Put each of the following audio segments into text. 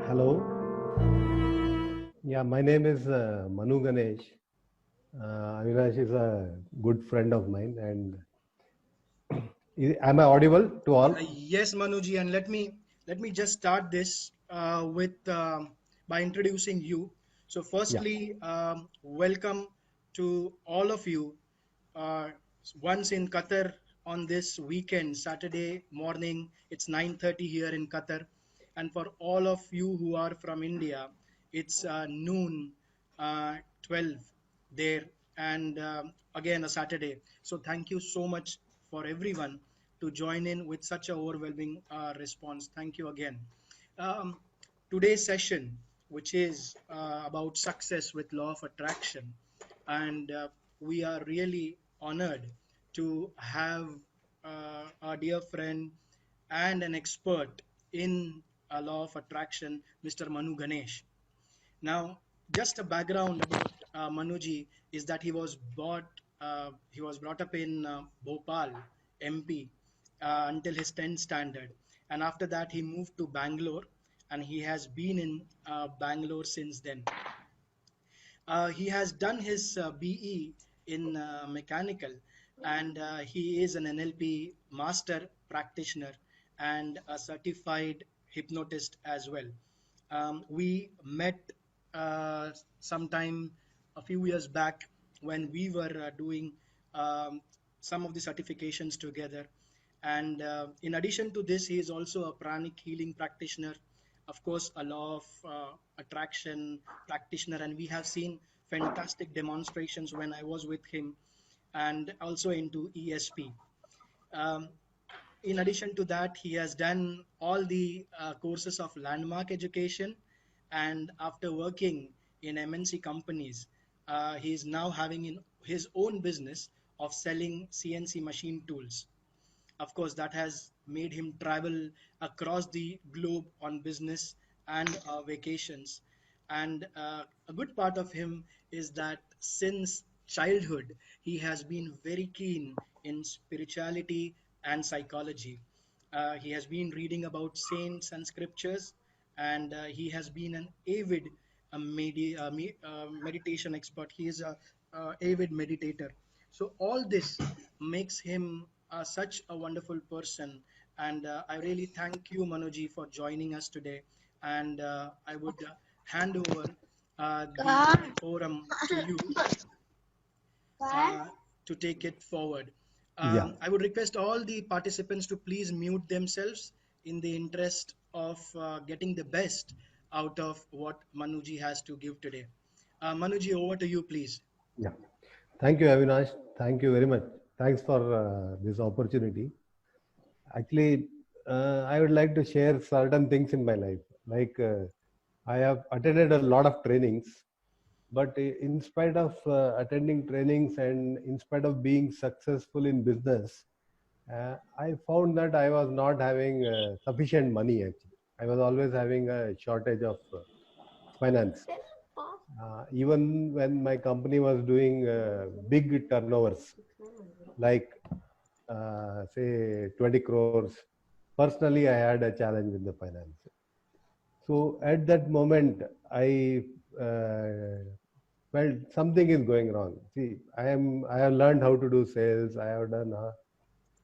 Hello. Yeah, my name is Manu Ganesh. Avinash is a good friend of mine, and am I audible to all? Yes, Manuji, and let me just start this with by introducing you. So, Yeah. firstly, welcome to all of you. Uh, Once in Qatar on this weekend, Saturday morning, it's 9:30 here in Qatar, and for all of you who are from India, it's noon, 12 there, and again a Saturday. So, thank you so much for everyone to join in with such a overwhelming response. Thank you again. Um, Today's session, which is about success with law of attraction, and we are really honored to have our dear friend and an expert in law of attraction, Mr. Manu Ganesh. Now, just a background about Manuji is that he was brought up in Bhopal, MP, until his 10th standard, and after that he moved to Bangalore, and he has been in Bangalore since then. He has done his BE in mechanical, and he is an NLP master practitioner and a certified hypnotist as well. We met sometime a few years back when we were doing um, some of the certifications together. And in addition to this, he is also a pranic healing practitioner, of course, a law of attraction practitioner, and we have seen fantastic demonstrations when I was with him, and also into ESP. Um, in addition to that, he has done all the courses of landmark education, and after working in MNC companies, he is now having in his own business of selling CNC machine tools. Of course, that has made him travel across the globe on business and vacations. And a good part of him is that since childhood, he has been very keen in spirituality and psychology. He has been reading about saints and scriptures, and he has been an avid meditation expert. He is a avid meditator. So all this makes him such a wonderful person, and I really thank you, Manoji, for joining us today. And I would hand over the forum to you uh, to take it forward. Yeah. I would request all the participants to please mute themselves in the interest of getting the best out of what Manuji has to give today. Manuji, over to you, please. Yeah. Thank you, Avinash. Thank you very much. Thanks for this opportunity. Actually, I would like to share certain things in my life. Like, I have attended a lot of trainings, but in spite of attending trainings and in spite of being successful in business, I found that I was not having sufficient money actually. I was always having a shortage of finance. Even when my company was doing big turnovers, like say 20 crores, personally I had a challenge with the finance. So at that moment, I uh, felt something is going wrong. See, I have learned how to do sales. I have done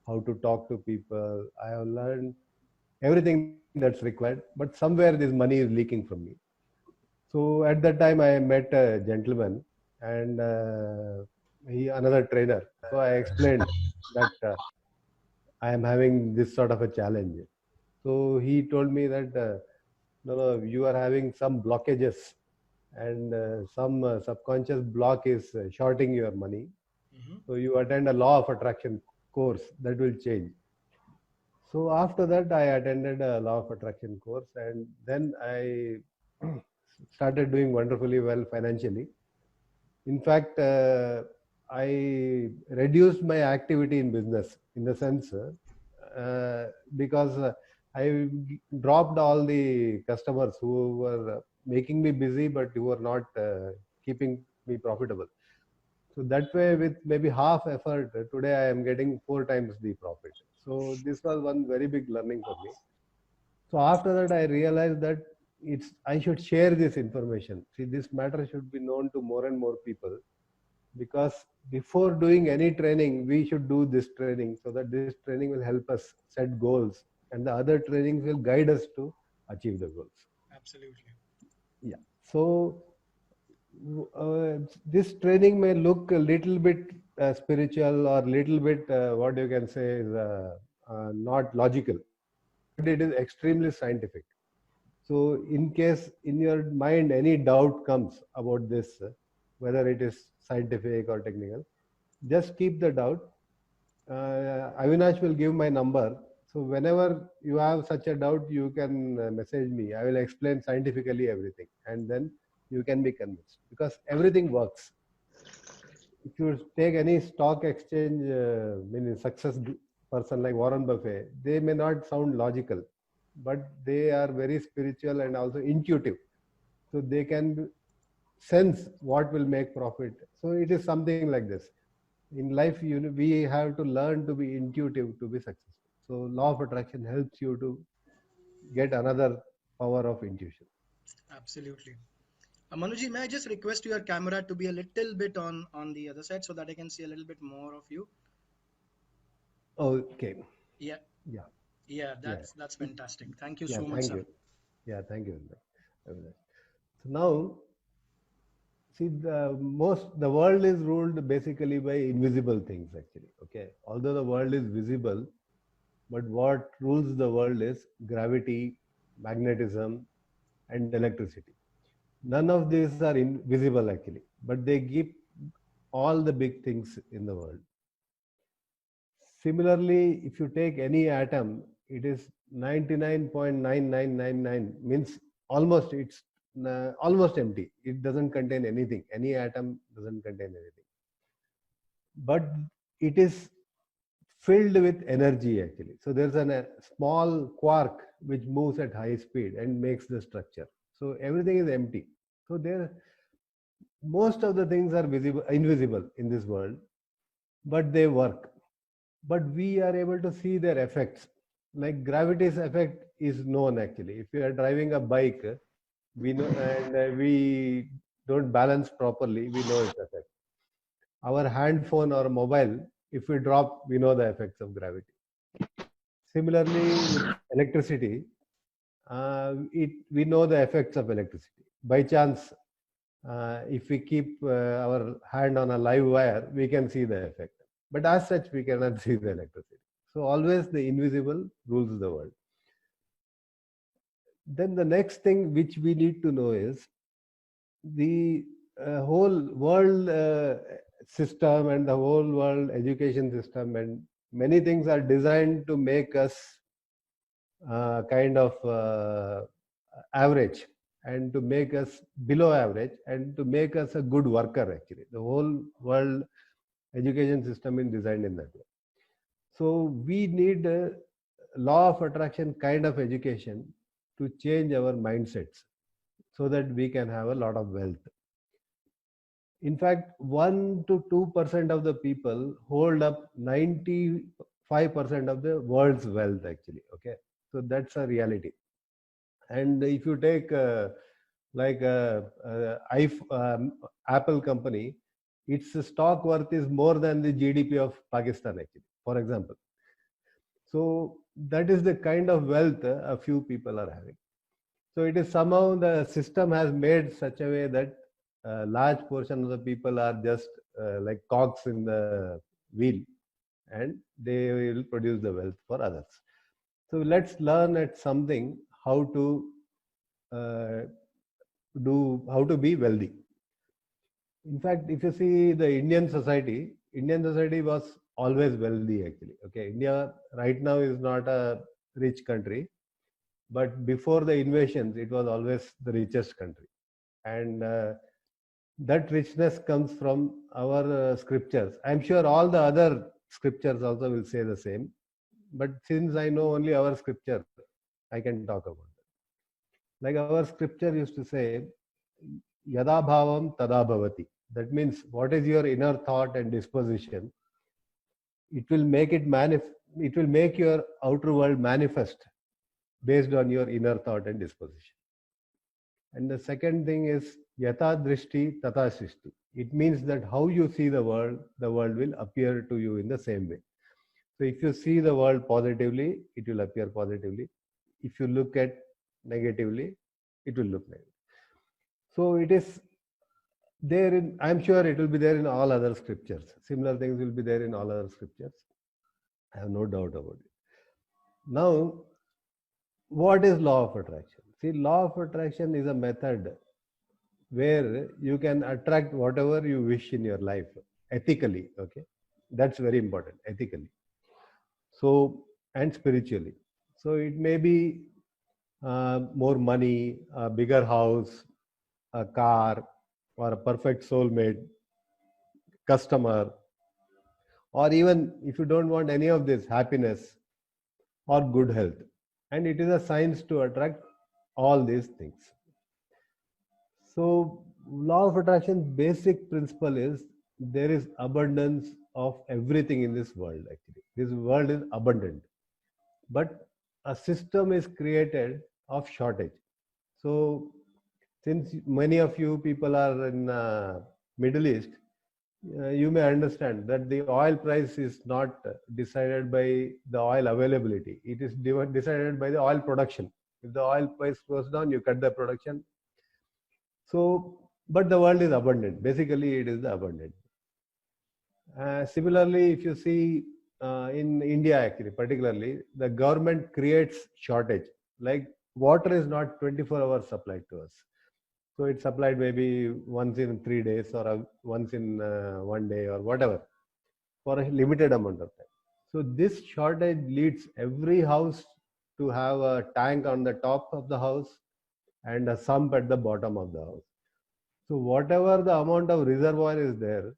how to talk to people. I have learned everything that's required, but somewhere this money is leaking from me. So at that time, I met a gentleman and he another trainer. So I explained that I am having this sort of a challenge. So he told me that no, no, you are having some blockages and some subconscious block is shorting your money. Mhm. So you attend a law of attraction course that will change. So after that, I attended a law of attraction course, and then I started doing wonderfully well financially. In fact, I reduced my activity in business in the sense because I dropped all the customers who were making me busy but who were not keeping me profitable. So that way, with maybe half effort, today I am getting four times the profit. So this was one very big learning for me. So after that, I realized that I should share this information. See, this matter should be known to more and more people, because before doing any training, we should do this training, so that this training will help us set goals, and the other trainings will guide us to achieve the goals. Absolutely. Yeah. So this training may look a little bit spiritual, or little bit what you can say is not logical, but it is extremely scientific. So in case in your mind any doubt comes about this, whether it is scientific or technical, just keep the doubt. Avinash will give my number. So whenever you have such a doubt, you can message me. I will explain scientifically everything, and then you can be convinced, because everything works. If you take any stock exchange, meaning success person like Warren Buffett, they may not sound logical, but they are very spiritual and also intuitive. So they can sense what will make profit. So it is something like this. In life, we have to learn to be intuitive to be successful. So law of attraction helps you to get another power of intuition. Absolutely. Manuji, may I just request your camera to be a little bit on the other side so that I can see a little bit more of you? Okay. Yeah. Yeah. Yeah, Yeah. that's fantastic. Thank you Yeah. so much, Thank sir. you. Yeah. Thank you. Avinash. So now, see, the world is ruled basically by invisible things, actually. Okay. Although the world is visible, but what rules the world is gravity, magnetism, and electricity. None of these are invisible, actually, but they give all the big things in the world. Similarly, if you take any atom, it is 99.9999, means it's almost empty. It doesn't contain anything. Any atom doesn't contain anything. But it is filled with energy, actually. So there's a small quark which moves at high speed and makes the structure. So everything is empty. So most of the things are invisible in this world, but they work. But we are able to see their effects. Like gravity's effect is known, actually. If you are driving a bike, we know, and we don't balance properly, we know its effect. Our hand phone or mobile, if we drop, we know the effects of gravity. Similarly, with electricity, we know the effects of electricity. By chance, if we keep our hand on a live wire, we can see the effect. But as such, we cannot see the electricity. So always the invisible rules the world. Then the next thing which we need to know is the whole world system, and the whole world education system, and many things are designed to make us kind of average, and to make us below average, and to make us a good worker, actually. The whole world education system is designed in that way. So we need a law of attraction kind of education to change our mindsets, so that we can have a lot of wealth. In fact, 1 to 2% of the people hold up 95% of the world's wealth, actually. Okay. So that's a reality. And if you take like Apple company, its stock worth is more than the GDP of Pakistan, actually, for example. So that is the kind of wealth a few people are having. So it is somehow the system has made such a way that a large portion of the people are just like cogs in the wheel, and they will produce the wealth for others. So let's learn at something how to uh, how to be wealthy. In fact, if you see the Indian society was always wealthy, actually. Okay, India right now is not a rich country, but before the invasions, it was always the richest country. And that richness comes from our scriptures. I'm sure all the other scriptures also will say the same. But since I know only our scripture, I can talk about it. Like our scripture used to say, Yada bhavam tada bhavati. That means what is your inner thought and disposition, it will make it will make your outer world manifest based on your inner thought and disposition. And the second thing is yatha drishti tata srishti. It means that how you see the world will appear to you in the same way. So if you see the world positively, it will appear positively. If you look at negatively, it will look negative. So it is there in, I'm sure it will be there in all other scriptures. Similar things will be there in all other scriptures. I have no doubt about it. Now, what is law of attraction? See, law of attraction is a method where you can attract whatever you wish in your life ethically. Okay, that's very important. Ethically, so, and spiritually. So it may be more money, a bigger house, a car, or a perfect soulmate, customer, or even if you don't want any of this, happiness or good health. And it is a science to attract all these things. So, law of attraction basic principle is there is abundance of everything in this world. Actually, this world is abundant, but a system is created of shortage. So, since many of you people are in Middle East, you may understand that the oil price is not decided by the oil availability. It is decided by the oil production. If the oil price goes down, you cut the production. So, but the world is abundant. Basically, it is the abundant. Similarly, if you see in India, actually, particularly, the government creates shortage. Like water is not 24 hours supplied to us. So it's supplied maybe once in 3 days or once in 1 day or whatever for a limited amount of time. So this shortage leads every house to have a tank on the top of the house and a sump at the bottom of the house. So whatever the amount of reservoir is there,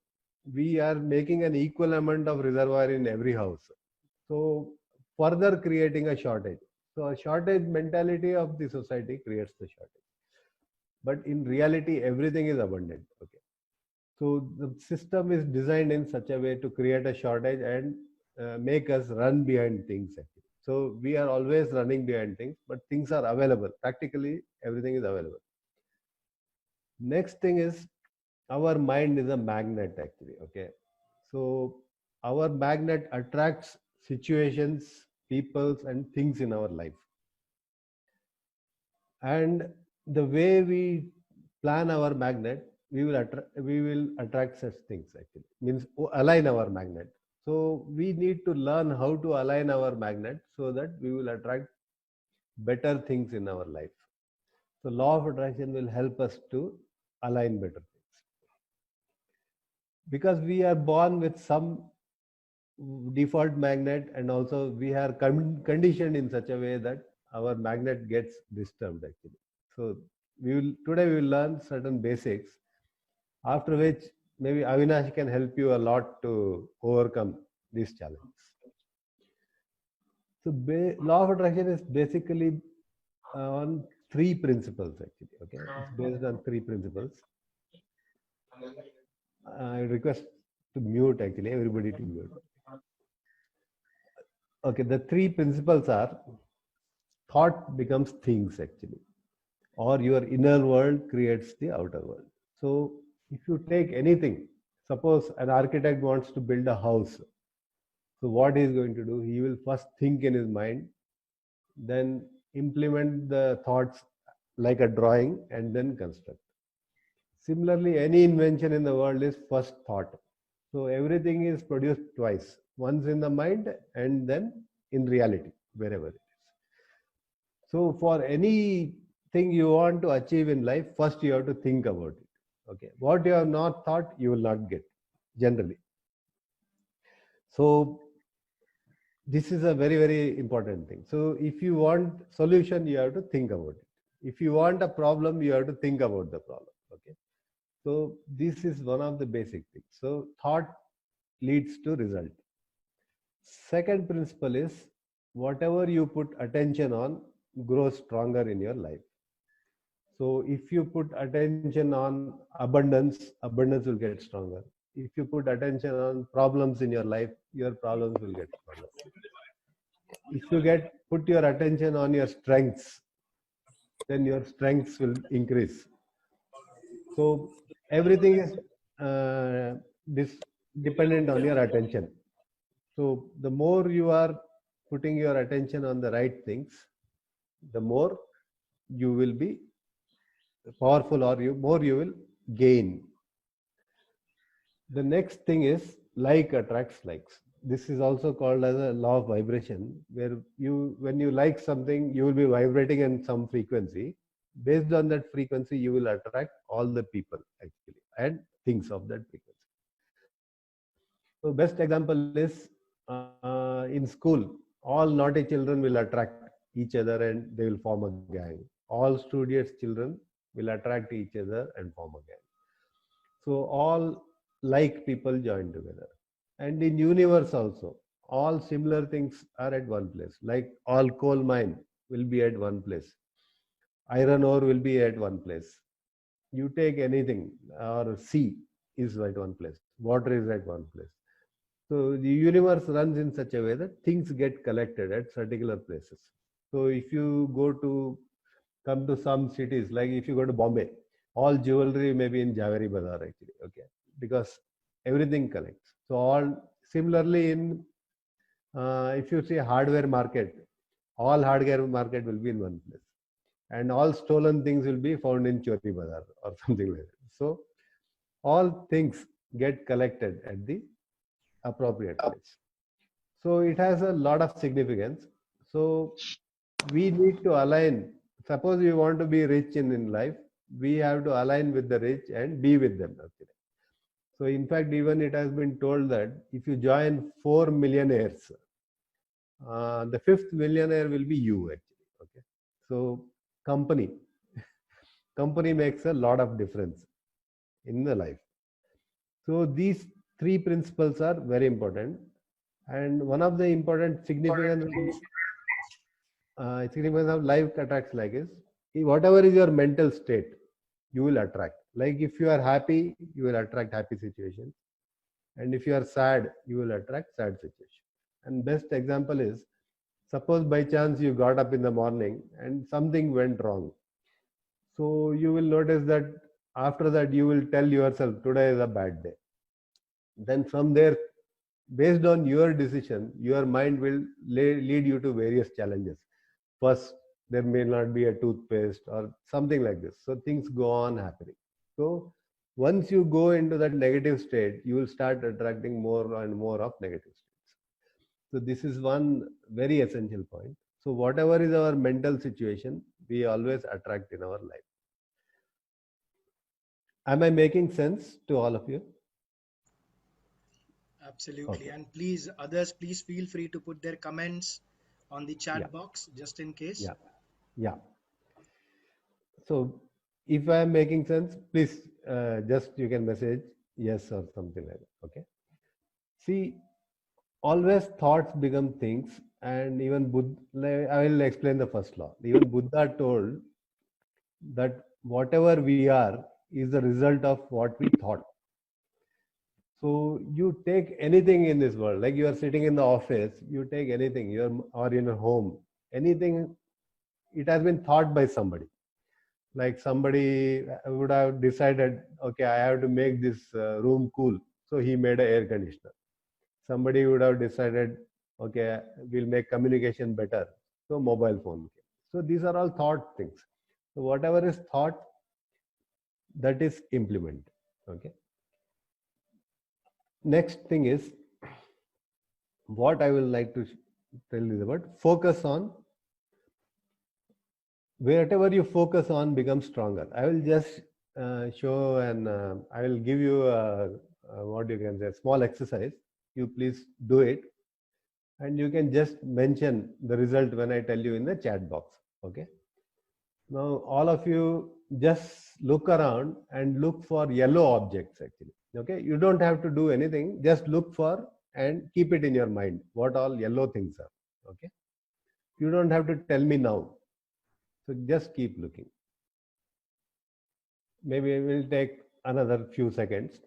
we are making an equal amount of reservoir in every house. So further creating a shortage. So a shortage mentality of the society creates the shortage. But in reality, everything is abundant. Okay. So the system is designed in such a way to create a shortage and make us run behind things. Actually. So we are always running behind things, but things are available. Practically, everything is available. Next thing is our mind is a magnet actually. Okay. So our magnet attracts situations, peoples, and things in our life. And the way we plan our magnet, we will attract such things actually. Means align our magnet. So we need to learn how to align our magnet so that we will attract better things in our life. So law of attraction will help us to align better things. Because we are born with some default magnet, and also we are conditioned in such a way that our magnet gets disturbed actually. So today we will learn certain basics, after which maybe Avinash can help you a lot to overcome these challenges. So law of attraction is basically on 3 principles actually. Okay, it's based on 3 principles. I request to mute actually, everybody to mute. Okay, the 3 principles are thought becomes things actually, or your inner world creates the outer world. So if you take anything, suppose an architect wants to build a house. So what he is going to do? He will first think in his mind, then implement the thoughts like a drawing, and then construct. Similarly, any invention in the world is first thought. So everything is produced twice, once in the mind and then in reality, wherever it is. So for anything you want to achieve in life, first you have to think about it. Okay, what you have not thought, you will not get generally. So this is a very, very important thing. So if you want solution, you have to think about it. If you want a problem, you have to think about the problem. Okay. So this is one of the basic things. So thought leads to result. Second principle is whatever you put attention on grows stronger in your life. So if you put attention on abundance, abundance will get stronger. If you put attention on problems in your life, your problems will get stronger. If you put your attention on your strengths, then your strengths will increase. So everything is this dependent on your attention. So the more you are putting your attention on the right things, the more you will be powerful, or more you will gain. The next thing is like attracts likes. This is also called as a law of vibration, where when you like something, you will be vibrating in some frequency. Based on that frequency, you will attract all the people actually and things of that frequency. So best example is in school, all naughty children will attract each other and they will form a gang. All studious children will attract each other and form a gang. So all like people join together. And in universe also, all similar things are at one place. Like all coal mine will be at one place. Iron ore will be at one place. You take anything, or sea is at one place. Water is at one place. So the universe runs in such a way that things get collected at particular places. So if you come to some cities, like if you go to Bombay, all jewelry may be in Javeri Bazaar actually, okay, because everything collects. So all similarly in if you see hardware market, all hardware market will be in one place, and all stolen things will be found in Chori Bazaar or something like that. So all things get collected at the appropriate place. So it has a lot of significance. So we need to align. Suppose we want to be rich in life, we have to align with the rich and be with them. Okay. So in fact, even it has been told that if you join 4 millionaires, the fifth millionaire will be you actually. Okay. So company makes a lot of difference in the life. So these three principles are very important. And one of the important significance of life attracts like is, whatever is your mental state, you will attract. Like if you are happy, you will attract happy situations. And if you are sad, you will attract sad situations. And best example is, suppose by chance you got up in the morning and something went wrong. So you will notice that after that you will tell yourself, today is a bad day. Then from there, based on your decision, your mind will lead you to various challenges. First, there may not be a toothpaste or something like this. So things go on happening. So once you go into that negative state, you will start attracting more and more of negative states. So this is one very essential point. So whatever is our mental situation, we always attract in our life. Am I making sense to all of you? Absolutely. Okay. And please, others, please feel free to put their comments on the chat box just in case. Yeah. So if I am making sense, please just you can message yes or something like that. Okay. See, always thoughts become things, and even Buddha, I will explain the first law. Even Buddha told that whatever we are is the result of what we thought. So you take anything in this world, like you are sitting in the office, you take anything, or in a home, anything, it has been thought by somebody. Like somebody would have decided, okay, I have to make this room cool. So he made an air conditioner. Somebody would have decided, okay, we'll make communication better. So mobile phone. So these are all thought things. So whatever is thought, that is implement. Okay. Next thing is, what I will like to tell you about, focus on. Whatever you focus on becomes stronger. I will just show, and I will give you what you can say, a small exercise. You please do it, and you can just mention the result when I tell you in the chat box. Okay. Now all of you just look around and look for yellow objects actually. Okay. You don't have to do anything. Just look for and keep it in your mind what all yellow things are. Okay. You don't have to tell me now. So just keep looking. Maybe it will take another few seconds.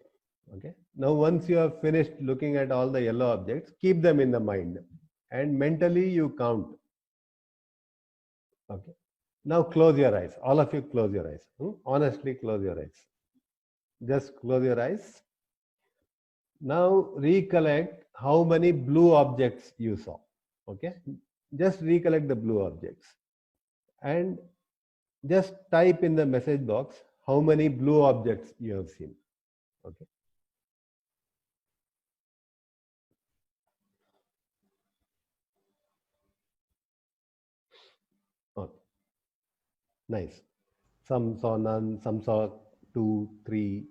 Okay. Now, once you have finished looking at all the yellow objects, keep them in the mind and mentally you count. Okay. Now close your eyes. All of you close your eyes. Honestly, close your eyes. Just close your eyes. Now recollect how many blue objects you saw. Okay. Just recollect the blue objects. And just type in the message box how many blue objects you have seen. Okay. Okay. Nice. Some saw none, some saw 2, 3.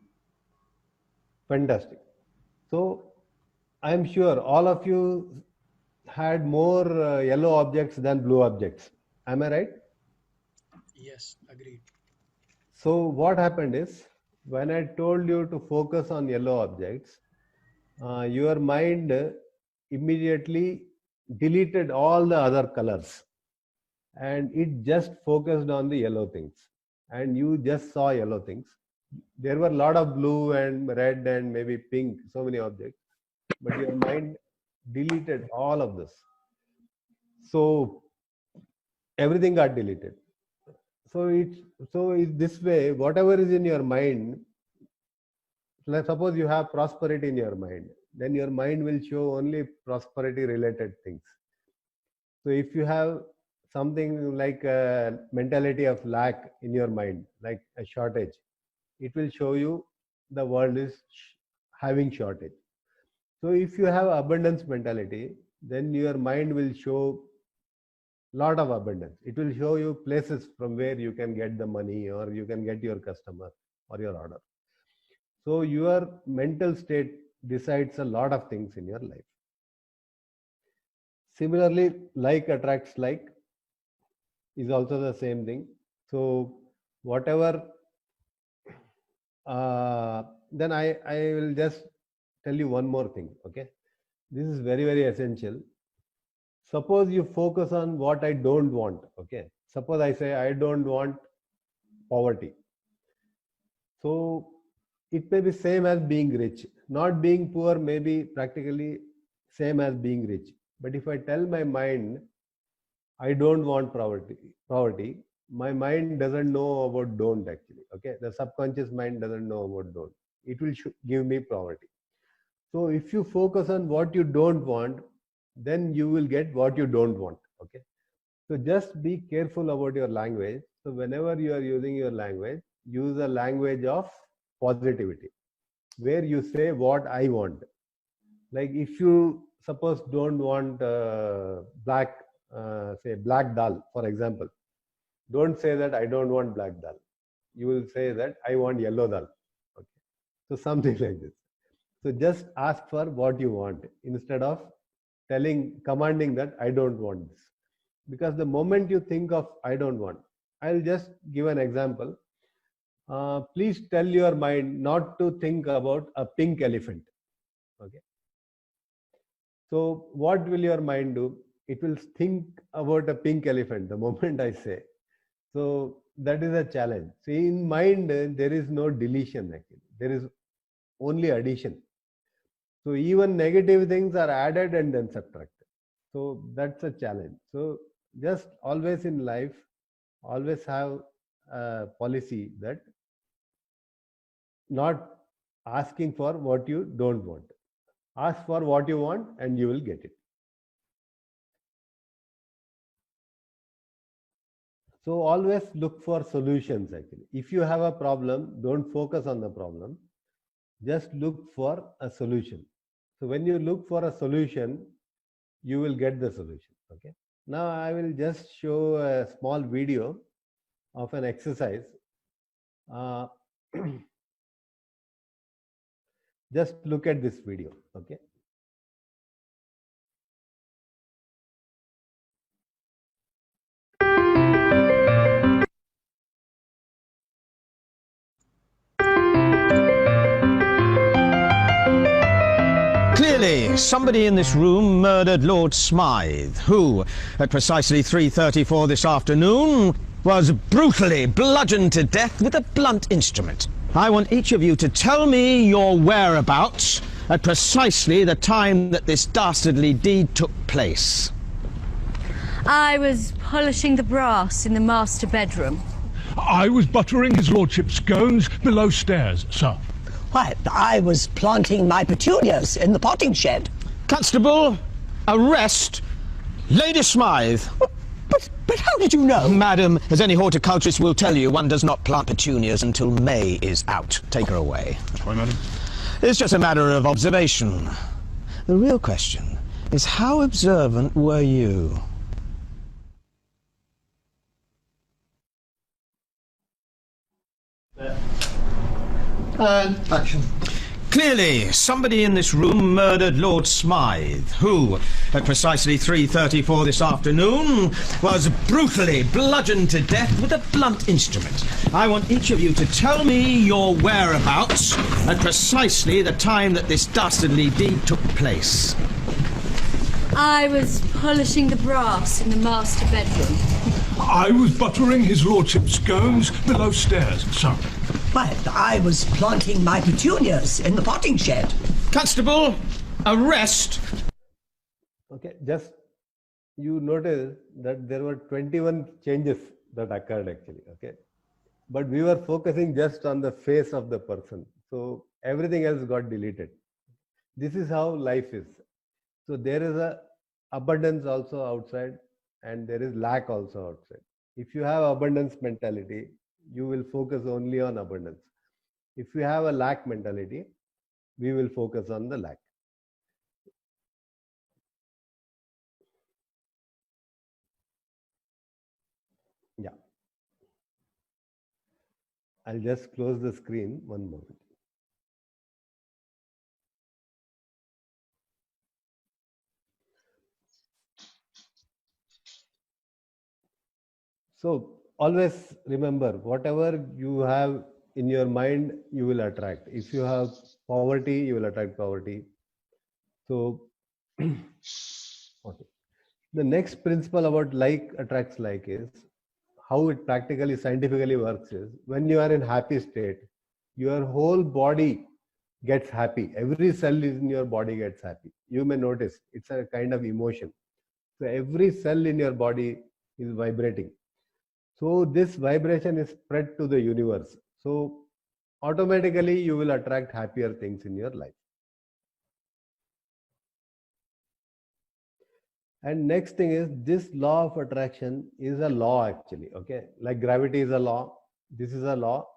Fantastic. So I am sure all of you had more yellow objects than blue objects. Am I right? Yes, agreed. So what happened is, when I told you to focus on yellow objects, your mind immediately deleted all the other colors and it just focused on the yellow things, and you just saw yellow things. There were a lot of blue and red and maybe pink, so many objects, but your mind deleted all of this. So everything got deleted. So it's this way, whatever is in your mind, let's suppose you have prosperity in your mind, then your mind will show only prosperity related things. So if you have something like a mentality of lack in your mind, like a shortage, it will show you the world is having shortage. So if you have abundance mentality, then your mind will show lot of abundance. It will show you places from where you can get the money, or you can get your customer or your order. So your mental state decides a lot of things in your life. Similarly, like attracts like is also the same thing. So whatever, then I will just tell you one more thing. Okay, this is very, very essential. Suppose you focus on what I don't want. Okay, suppose I say I don't want poverty. So it may be same as being rich. Not being poor may be practically same as being rich. But if I tell my mind I don't want poverty, my mind doesn't know about don't actually. Okay, the subconscious mind doesn't know about don't. It will give me poverty. So if you focus on what you don't want, then you will get what you don't want. Okay, so just be careful about your language. So whenever you are using your language, use a language of positivity, where you say what I want. Like if you suppose don't want black, say black dal, for example, don't say that I don't want black dal. You will say that I want yellow dal. Okay, so something like this. So just ask for what you want instead of commanding that I don't want this. Because the moment you think of I don't want, I'll just give an example. Please tell your mind not to think about a pink elephant. Okay. So what will your mind do? It will think about a pink elephant the moment I say. So that is a challenge. See, in mind, there is no deletion actually. There is only addition. So even negative things are added and then subtracted. So that's a challenge. So just always in life, always have a policy that not asking for what you don't want. Ask for what you want and you will get it. So always look for solutions actually. If you have a problem, don't focus on the problem. Just look for a solution. So when you look for a solution, you will get the solution. Okay. Now I will just show a small video of an exercise. Just look at this video. Okay. Clearly, somebody in this room murdered Lord Smythe, who, at precisely 3:34 this afternoon, was brutally bludgeoned to death with a blunt instrument. I want each of you to tell me your whereabouts at precisely the time that this dastardly deed took place. I was polishing the brass in the master bedroom. I was buttering his lordship's scones below stairs, sir. Why, I was planting my petunias in the potting shed. Constable, arrest Lady Smythe. But how did you know? Madam, as any horticulturist will tell you, one does not plant petunias until May is out. Take her away. Why, madam? It's just a matter of observation. The real question is, how observant were you? And action. Clearly, somebody in this room murdered Lord Smythe, who, at precisely 3:34 this afternoon, was brutally bludgeoned to death with a blunt instrument. I want each of you to tell me your whereabouts at precisely the time that this dastardly deed took place. I was polishing the brass in the master bedroom. I was buttering his lordship's scones below stairs, sir. Why, I was planting my petunias in the potting shed. Constable, arrest. Okay, just you notice that there were 21 changes that occurred actually, okay? But we were focusing just on the face of the person. So everything else got deleted. This is how life is. So there is a abundance also outside and there is lack also outside. If you have abundance mentality, you will focus only on abundance. If you have a lack mentality, we will focus on the lack. Yeah. I'll just close the screen one moment. So always remember, whatever you have in your mind, you will attract. If you have poverty, you will attract poverty. So okay. The next principle about like attracts like is how it practically scientifically works is when you are in happy state, your whole body gets happy. Every cell in your body gets happy. You may notice it's a kind of emotion. So every cell in your body is vibrating. So this vibration is spread to the universe. So automatically you will attract happier things in your life. And next thing is this law of attraction is a law actually, okay? Like gravity is a law, this is a law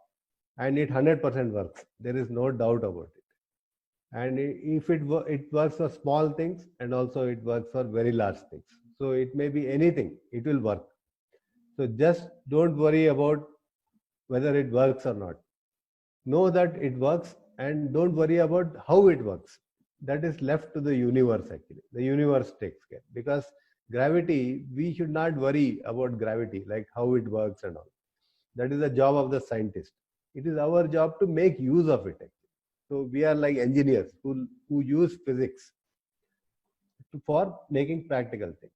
and it 100% works. There is no doubt about it. And if it works for small things and also it works for very large things. So it may be anything, it will work. So just don't worry about whether it works or not. Know that it works and don't worry about how it works. That is left to the universe actually. The universe takes care because gravity, we should not worry about gravity, like how it works and all. That is the job of the scientist. It is our job to make use of it actually. So we are like engineers who use physics for making practical things.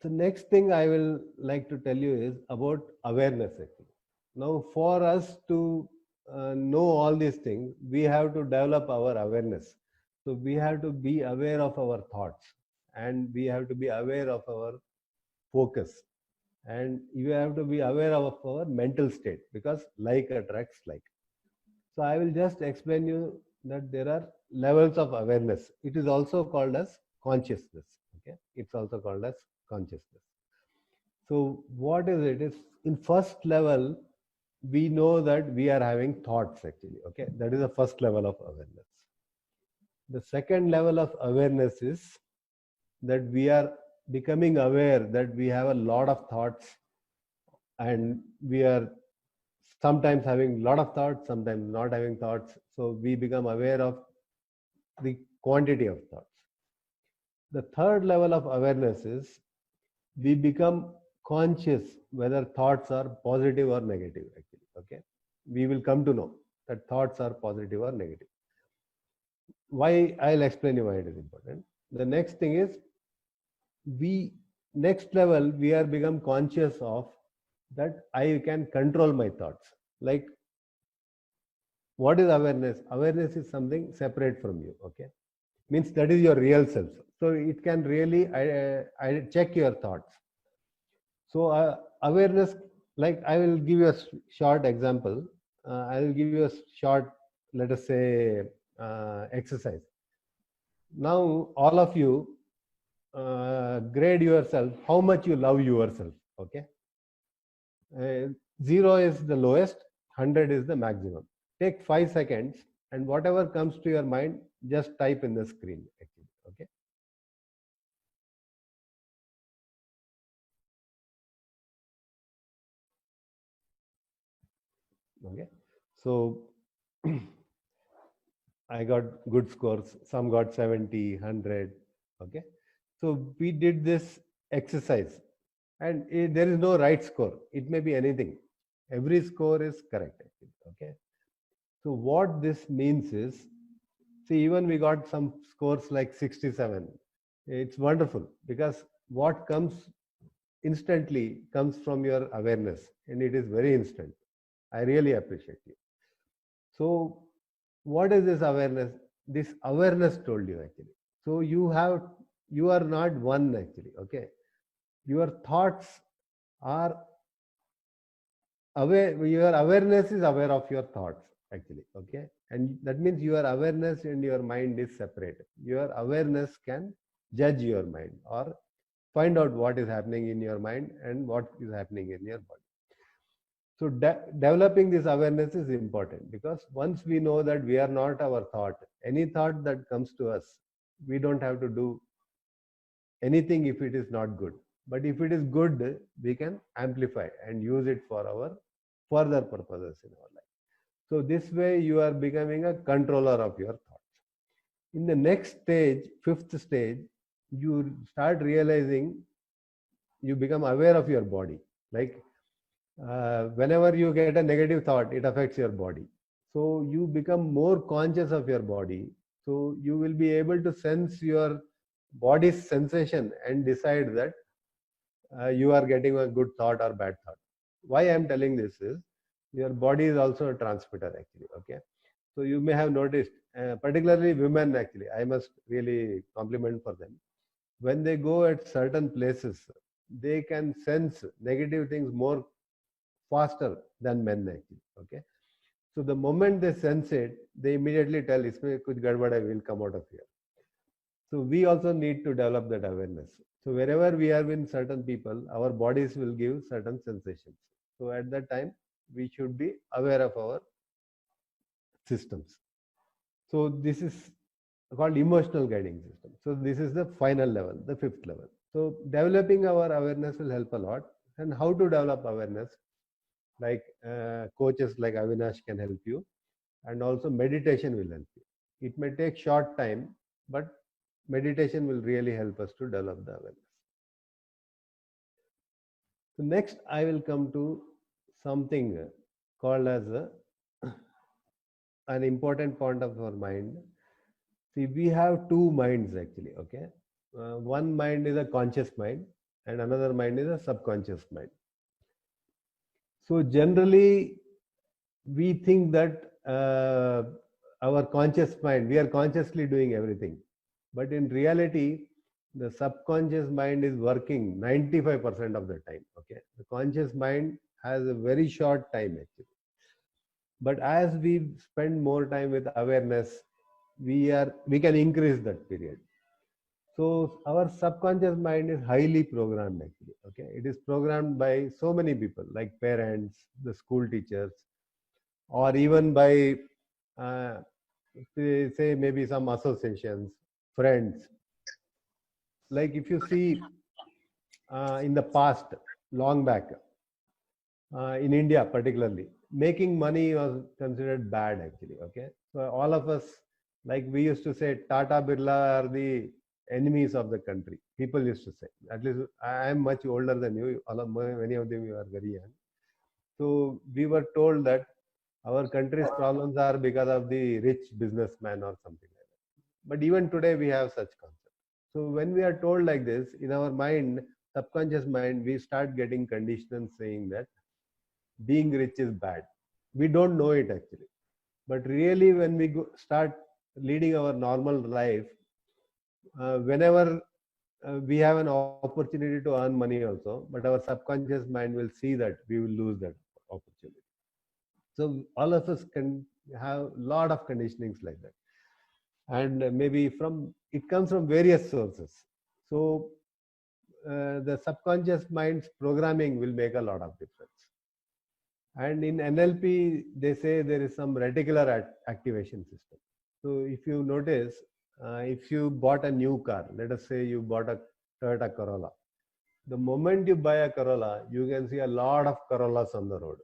The next thing I will like to tell you is about awareness actually. Now for us to know all these things, we have to develop our awareness. So we have to be aware of our thoughts and we have to be aware of our focus and you have to be aware of our mental state because like attracts like. So I will just explain you that there are levels of awareness. It is also called as consciousness. Okay, it's also called as consciousness. So what is it? Is in first level, we know that we are having thoughts actually. Okay, that is the first level of awareness. The second level of awareness is that we are becoming aware that we have a lot of thoughts and we are sometimes having a lot of thoughts, sometimes not having thoughts. So we become aware of the quantity of thoughts. The third level of awareness is we become conscious whether thoughts are positive or negative actually. Okay, we will come to know that thoughts are positive or negative. Why? I'll explain you why it is important. The next thing is next level we are become conscious of that I can control my thoughts. Like what is awareness? Awareness is something separate from you. Okay, means that is your real self. So it can really I check your thoughts. So awareness, like I will give you a short example. I will give you a short, let us say, exercise. Now all of you grade yourself how much you love yourself. Okay, 0 is the lowest, 100 is the maximum. Take 5 seconds, and whatever comes to your mind, just type in the screen. Actually, okay. Okay, so I got good scores. Some got 70, 100. Okay, so we did this exercise, and there is no right score. It may be anything. Every score is correct. Actually, okay. So what this means is, see, even we got some scores like 67. It's wonderful because what comes instantly comes from your awareness, and it is very instant. I really appreciate you. So what is this awareness? This awareness told you actually. So you are not one actually. Okay, your thoughts are aware. Your awareness is aware of your thoughts actually. Okay, and that means your awareness and your mind is separate. Your awareness can judge your mind or find out what is happening in your mind and what is happening in your body. So developing this awareness is important, because once we know that we are not our thought, any thought that comes to us, we don't have to do anything if it is not good. But if it is good, we can amplify and use it for our further purposes in our life. So this way you are becoming a controller of your thoughts. In the next stage, 5th stage, you start realizing, you become aware of your body. Like whenever you get a negative thought, it affects your body. So you become more conscious of your body. So you will be able to sense your body's sensation and decide that you are getting a good thought or bad thought. Why I am telling this is, your body is also a transmitter actually. Okay, so you may have noticed, particularly women actually, I must really compliment for them. When they go at certain places, they can sense negative things more faster than men actually. Okay, so the moment they sense it, they immediately tell, "Isme kuch gadbad hai, will come out of here." So we also need to develop that awareness. So wherever we are with certain people, our bodies will give certain sensations. So at that time, we should be aware of our systems. So this is called emotional guiding system. So this is the final level, the 5th level. So developing our awareness will help a lot. And how to develop awareness? Like coaches like Avinash can help you, and also meditation will help you. It may take short time, but meditation will really help us to develop the awareness. So next, I will come to something called as an important point of our mind. See, we have two minds actually. Okay, one mind is a conscious mind, and another mind is a subconscious mind. So generally, we think that our conscious mind, we are consciously doing everything. But in reality, the subconscious mind is working 95% of the time. Okay, the conscious mind has a very short time actually. But as we spend more time with awareness, we can increase that period. So our subconscious mind is highly programmed actually. Okay, it is programmed by so many people, like parents, the school teachers, or even by say maybe some associations, friends. Like if you see in the past, long back, in India particularly, making money was considered bad actually. Okay, so all of us, like we used to say, Tata Birla are the enemies of the country. People used to say. At least I am much older than you. Many of them, you are very young. So we were told that our country's problems are because of the rich businessman or something like that. But even today we have such concepts. So when we are told like this, in our mind, subconscious mind, we start getting conditions saying that being rich is bad. We don't know it actually. But really when we start leading our normal life, whenever we have an opportunity to earn money also, but our subconscious mind will see that we will lose that opportunity. So all of us can have a lot of conditionings like that, and maybe from it comes from various sources. So the subconscious mind's programming will make a lot of difference. And in NLP, they say there is some reticular activation system. So if you notice, if you bought a new car, let us say you bought a Toyota Corolla. The moment you buy a Corolla, you can see a lot of Corollas on the road.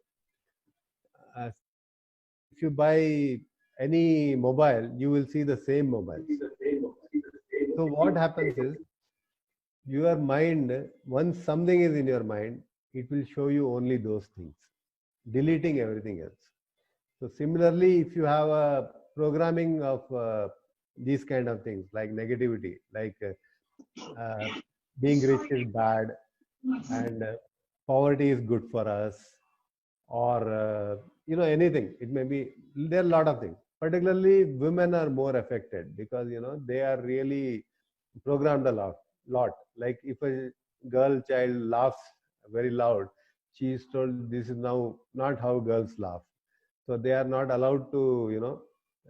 If you buy any mobile, you will see the same mobile. So what happens is, your mind, once something is in your mind, it will show you only those things, deleting everything else. So similarly, if you have a programming of these kind of things like negativity, like being rich is bad and poverty is good for us, or anything, it may be, there are a lot of things. Particularly women are more affected because they are really programmed a lot. Like if a girl child laughs very loud, she is told this is now not how girls laugh. So they are not allowed to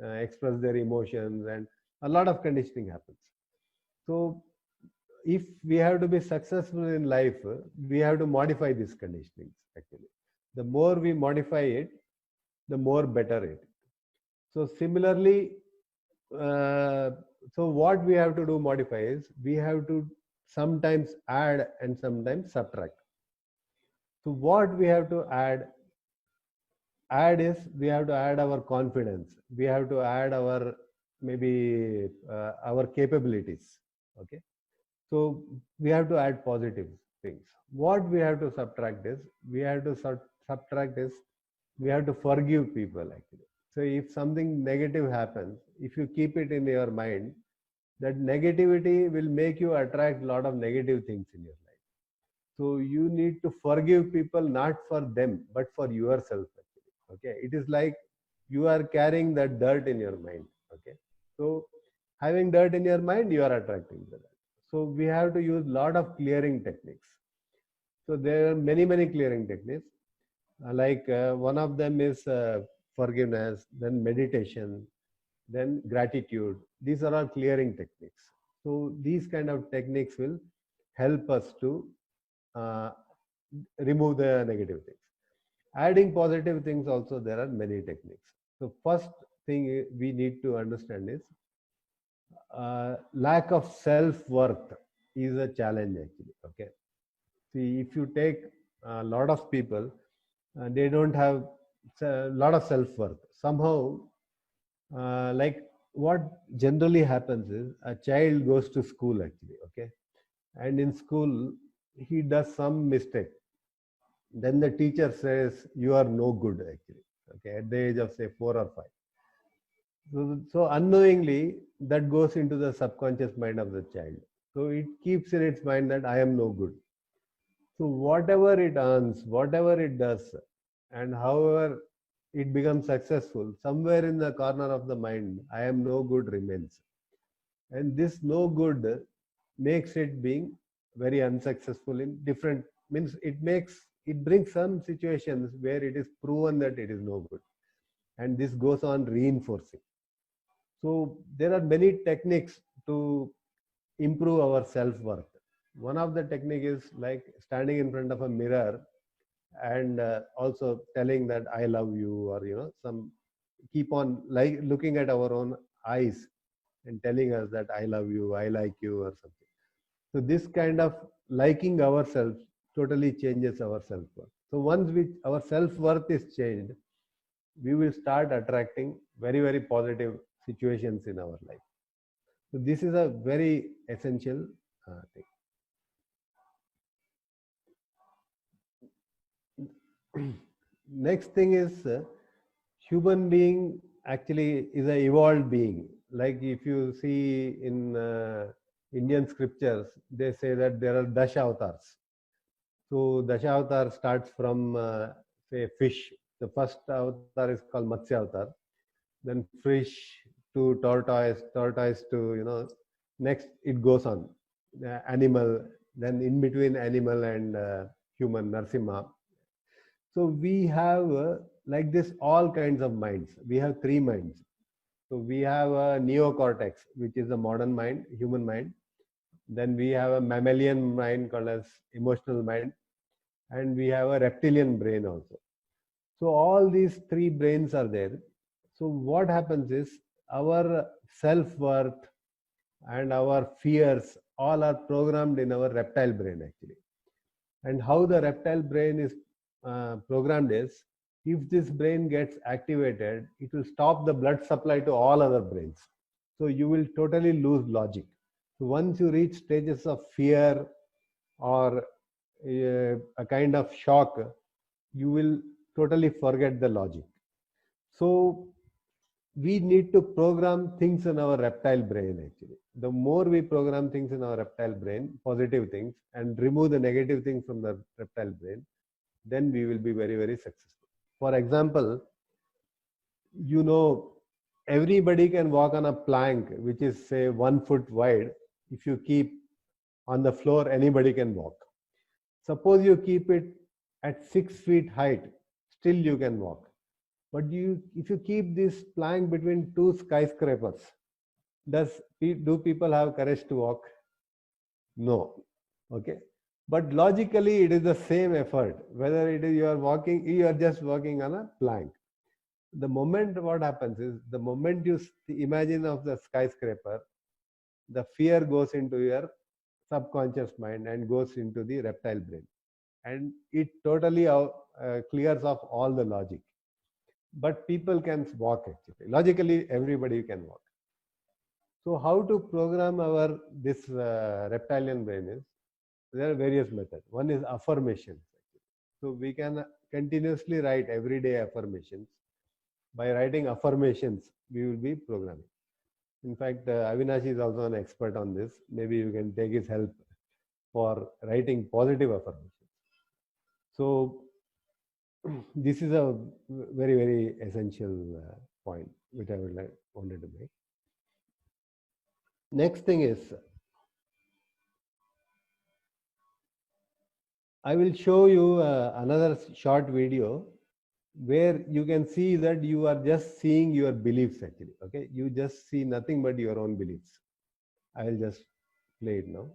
express their emotions, and a lot of conditioning happens. So if we have to be successful in life, we have to modify these conditionings. Actually, the more we modify it, the more better it. So similarly, so what we have to do modify is, we have to sometimes add and sometimes subtract. So what we have to add is, we have to add our confidence, we have to add our maybe our capabilities. Okay, so we have to add positive things. What we have to subtract is, we have to forgive people actually. So if something negative happens, if you keep it in your mind, that negativity will make you attract a lot of negative things in your life. So you need to forgive people, not for them, but for yourself actually. Okay, it is like you are carrying that dirt in your mind. Okay, so having dirt in your mind, you are attracting the dirt. So we have to use a lot of clearing techniques. So there are many clearing techniques. One of them is forgiveness, then meditation, then gratitude. These are all clearing techniques. So these kind of techniques will help us to remove the negative things. Adding positive things also, there are many techniques. So first thing we need to understand is, lack of self-worth is a challenge actually. Okay, see, if you take a lot of people, they don't have a lot of self-worth. Somehow, like what generally happens is, a child goes to school actually. Okay, and in school he does some mistake. Then the teacher says, you are no good actually. Okay, at the age of say 4 or 5. So unknowingly, that goes into the subconscious mind of the child. So it keeps in its mind that I am no good. So whatever it earns, whatever it does, and however it becomes successful, somewhere in the corner of the mind, I am no good remains. And this no good makes it being very unsuccessful in different, means it brings some situations where it is proven that it is no good. And this goes on reinforcing. So there are many techniques to improve our self-worth. One of the technique is like standing in front of a mirror and also telling that I love you, or keep on like looking at our own eyes and telling us that I love you, I like you, or something. So this kind of liking ourselves totally changes our self-worth. So once our self-worth is changed, we will start attracting very positive situations in our life. So this is a very essential thing. Next thing is, human being actually is an evolved being. Like if you see in Indian scriptures, they say that there are Dashavatars. So Dashaavatar starts from say fish. The first avatar is called Matsya avatar. Then fish to tortoise to Next, it goes on. Animal, then in between animal and human, Narsimha. So we have like this all kinds of minds. We have three minds. So we have a neocortex, which is the modern mind, human mind. Then we have a mammalian mind called as emotional mind. And we have a reptilian brain also. So all these three brains are there. So what happens is our self-worth and our fears all are programmed in our reptile brain actually. And how the reptile brain is programmed is, if this brain gets activated, it will stop the blood supply to all other brains. So you will totally lose logic. So once you reach stages of fear or a kind of shock, you will totally forget the logic. So we need to program things in our reptile brain actually. The more we program things in our reptile brain, positive things, and remove the negative things from the reptile brain, then we will be very, very successful. For example, you know, everybody can walk on a plank which is say 1 foot wide. If you keep on the floor, anybody can walk. Suppose you keep it at 6 feet height, still you can walk. But if you keep this plank between two skyscrapers, do people have courage to walk? No. Okay. But logically, it is the same effort. Whether it is you are just walking on a plank. The moment what happens is, the moment you imagine of the skyscraper, the fear goes into your subconscious mind and goes into the reptile brain. And it totally clears off all the logic. But people can walk actually. Logically, everybody can walk. So how to program this reptilian brain is, there are various methods. One is affirmations. So we can continuously write everyday affirmations. By writing affirmations, we will be programming. In fact, Avinash is also an expert on this. Maybe you can take his help for writing positive affirmations. So this is a very, very essential point which I wanted to make. Next thing is, I will show you another short video where you can see that you are just seeing your beliefs actually. Okay, you just see nothing but your own beliefs. I will just play it now.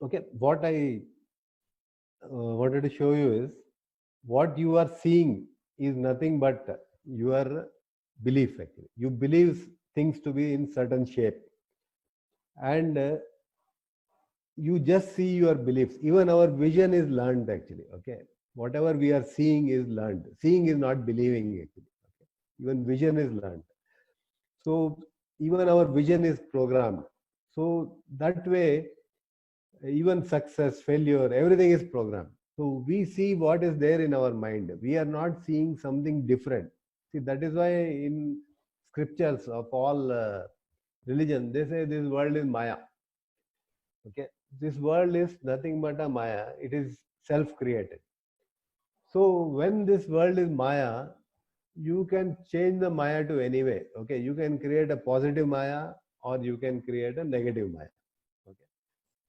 Okay, what I wanted to show you is, what you are seeing is nothing but your belief actually. You believe things to be in certain shape, and you just see your beliefs. Even our vision is learned actually. Okay, whatever we are seeing is learned. Seeing is not believing actually. Okay? Even vision is learned. So even our vision is programmed. So that way, even success, failure, everything is programmed. So we see what is there in our mind. We are not seeing something different. See, that is why in scriptures of all religion, they say this world is Maya. Okay, this world is nothing but a Maya. It is self-created. So when this world is Maya, you can change the Maya to any way. Okay, you can create a positive Maya or you can create a negative Maya. Okay,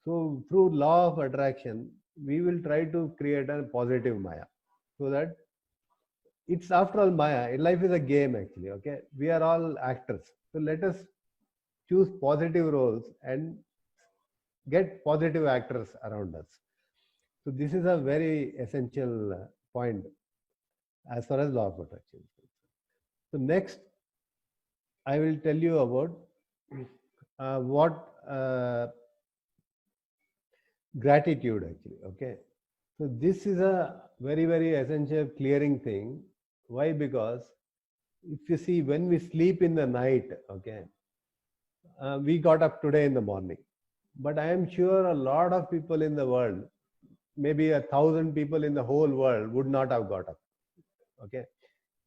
so through law of attraction, we will try to create a positive Maya, so that it's after all Maya. Life is a game actually. Okay, we are all actors. So let us choose positive roles and get positive actors around us. So this is a very essential point as far as law of attraction is concerned. So next, I will tell you about what gratitude actually. Okay, so this is a very, very essential clearing thing. Why? Because if you see, when we sleep in the night, okay, we got up today in the morning, but I am sure a lot of people in the world, maybe 1,000 people in the whole world, would not have got up. Okay,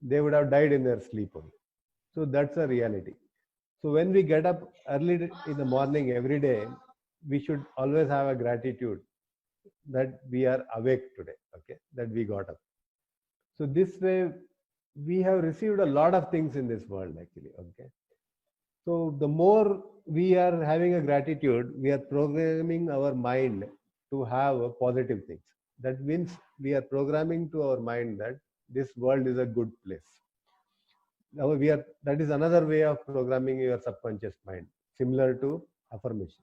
they would have died in their sleep only. So that's a reality. So when we get up early in the morning every day, we should always have a gratitude that we are awake today. Okay, that we got up. So this way, we have received a lot of things in this world actually. Okay, so the more we are having a gratitude, we are programming our mind to have positive things. That means we are programming to our mind that this world is a good place. Now that is another way of programming your subconscious mind, similar to affirmation.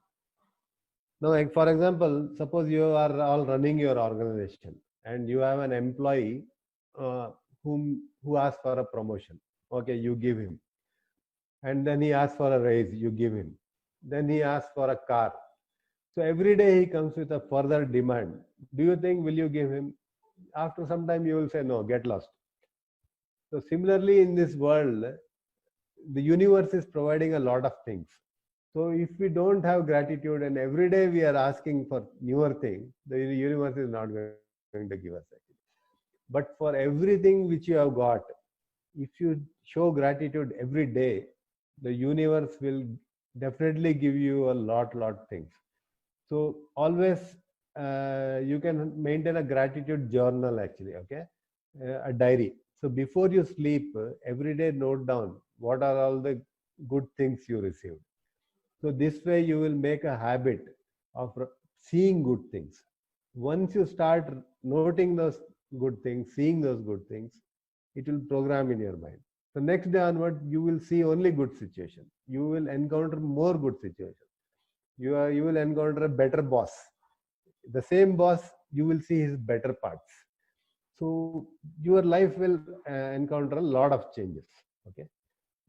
Now, like for example, suppose you are all running your organization and you have an employee who asks for a promotion. Okay, you give him. And then he asks for a raise, you give him. Then he asks for a car. So every day he comes with a further demand. Do you think, will you give him? After some time you will say, no, get lost. So similarly in this world, the universe is providing a lot of things. So if we don't have gratitude and every day we are asking for newer things, the universe is not going to give us that. But for everything which you have got, if you show gratitude every day, the universe will definitely give you a lot things. So always you can maintain a gratitude journal actually. Okay, a diary. So before you sleep, every day note down what are all the good things you received. So this way you will make a habit of seeing good things. Once you start noting those good things, seeing those good things, it will program in your mind. So next day onward, you will see only good situation. You will encounter more good situations. You will encounter a better boss. The same boss, you will see his better parts. So your life will encounter a lot of changes. Okay.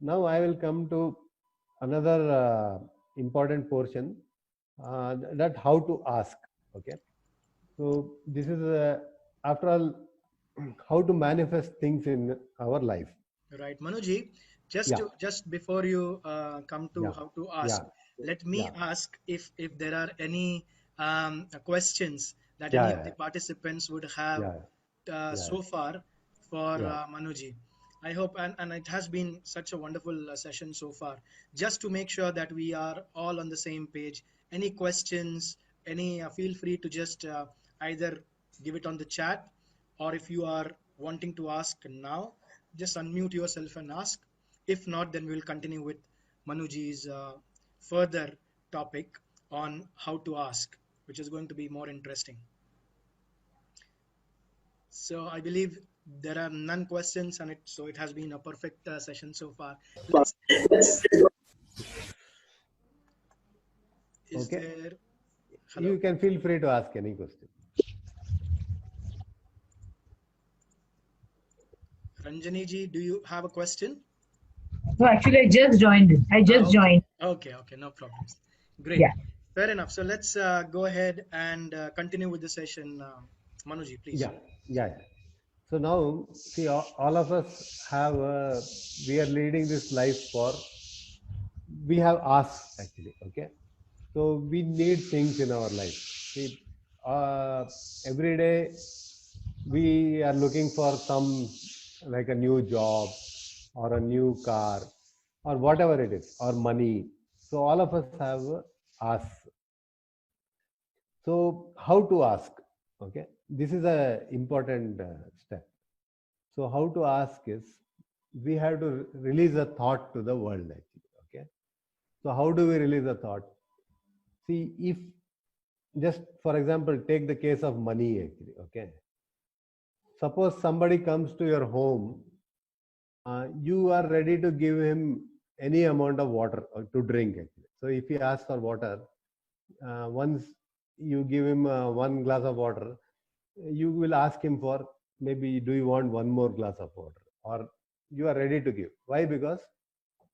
Now I will come to another important portion, that how to ask. Okay. So this is after all, how to manifest things in our life. Right, Manuji, just before you come to how to ask, let me ask if there are any questions that any of the participants would have so far for Manuji. I hope, and it has been such a wonderful session so far. Just to make sure that we are all on the same page, any questions, feel free to just either give it on the chat, or if you are wanting to ask now, just unmute yourself and ask. If not, then we will continue with Manuji's further topic on how to ask, which is going to be more interesting. So I believe there are none questions, and so it has been a perfect session so far. You can feel free to ask any question. Ranjani ji, do you have a question? No, actually, I just joined. Joined. Okay, no problems. Great. Yeah. Fair enough. So let's go ahead and continue with the session. Manuji, please. Yeah. So now, see, all of us have, we are leading this life for, we have us actually, okay? So we need things in our life. See, every day we are looking for some, like a new job or a new car or whatever it is, or money. So all of us have us. So how to ask? Okay, this is a important step. So how to ask is, we have to release a thought to the world actually. Okay, so how do we release a thought? See, if just for example, take the case of money actually. Okay, suppose somebody comes to your home, you are ready to give him any amount of water to drink actually. So if he asks for water, once you give him 1 glass of water, you will ask him for, maybe, do you want one more glass of water, or you are ready to give. Why? Because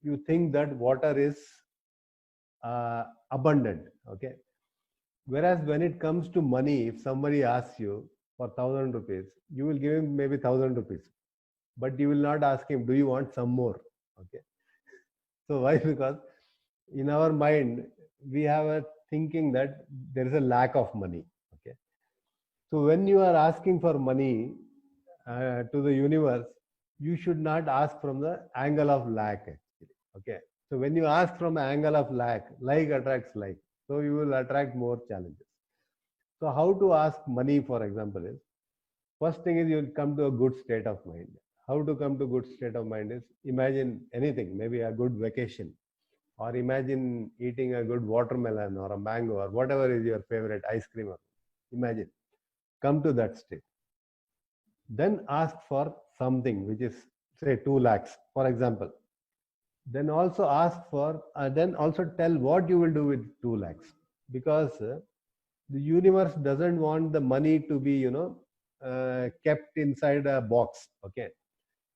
you think that water is abundant. Okay, whereas when it comes to money, if somebody asks you for 1,000 rupees, you will give him maybe 1,000 rupees, but you will not ask him, do you want some more? Okay, so why? Because in our mind we have a thinking that there is a lack of money. Okay, so when you are asking for money to the universe, you should not ask from the angle of lack actually. Okay, so when you ask from the angle of lack, like attracts like, so you will attract more challenges. So how to ask money, for example, is, first thing is, you will come to a good state of mind. How to come to good state of mind is, imagine anything, maybe a good vacation, or imagine eating a good watermelon or a mango or whatever is your favorite ice cream. Imagine, come to that state. Then ask for something which is, say, 2 lakhs, for example. Then also ask for, then also tell what you will do with 2 lakhs. Because the universe doesn't want the money to be, kept inside a box. Okay.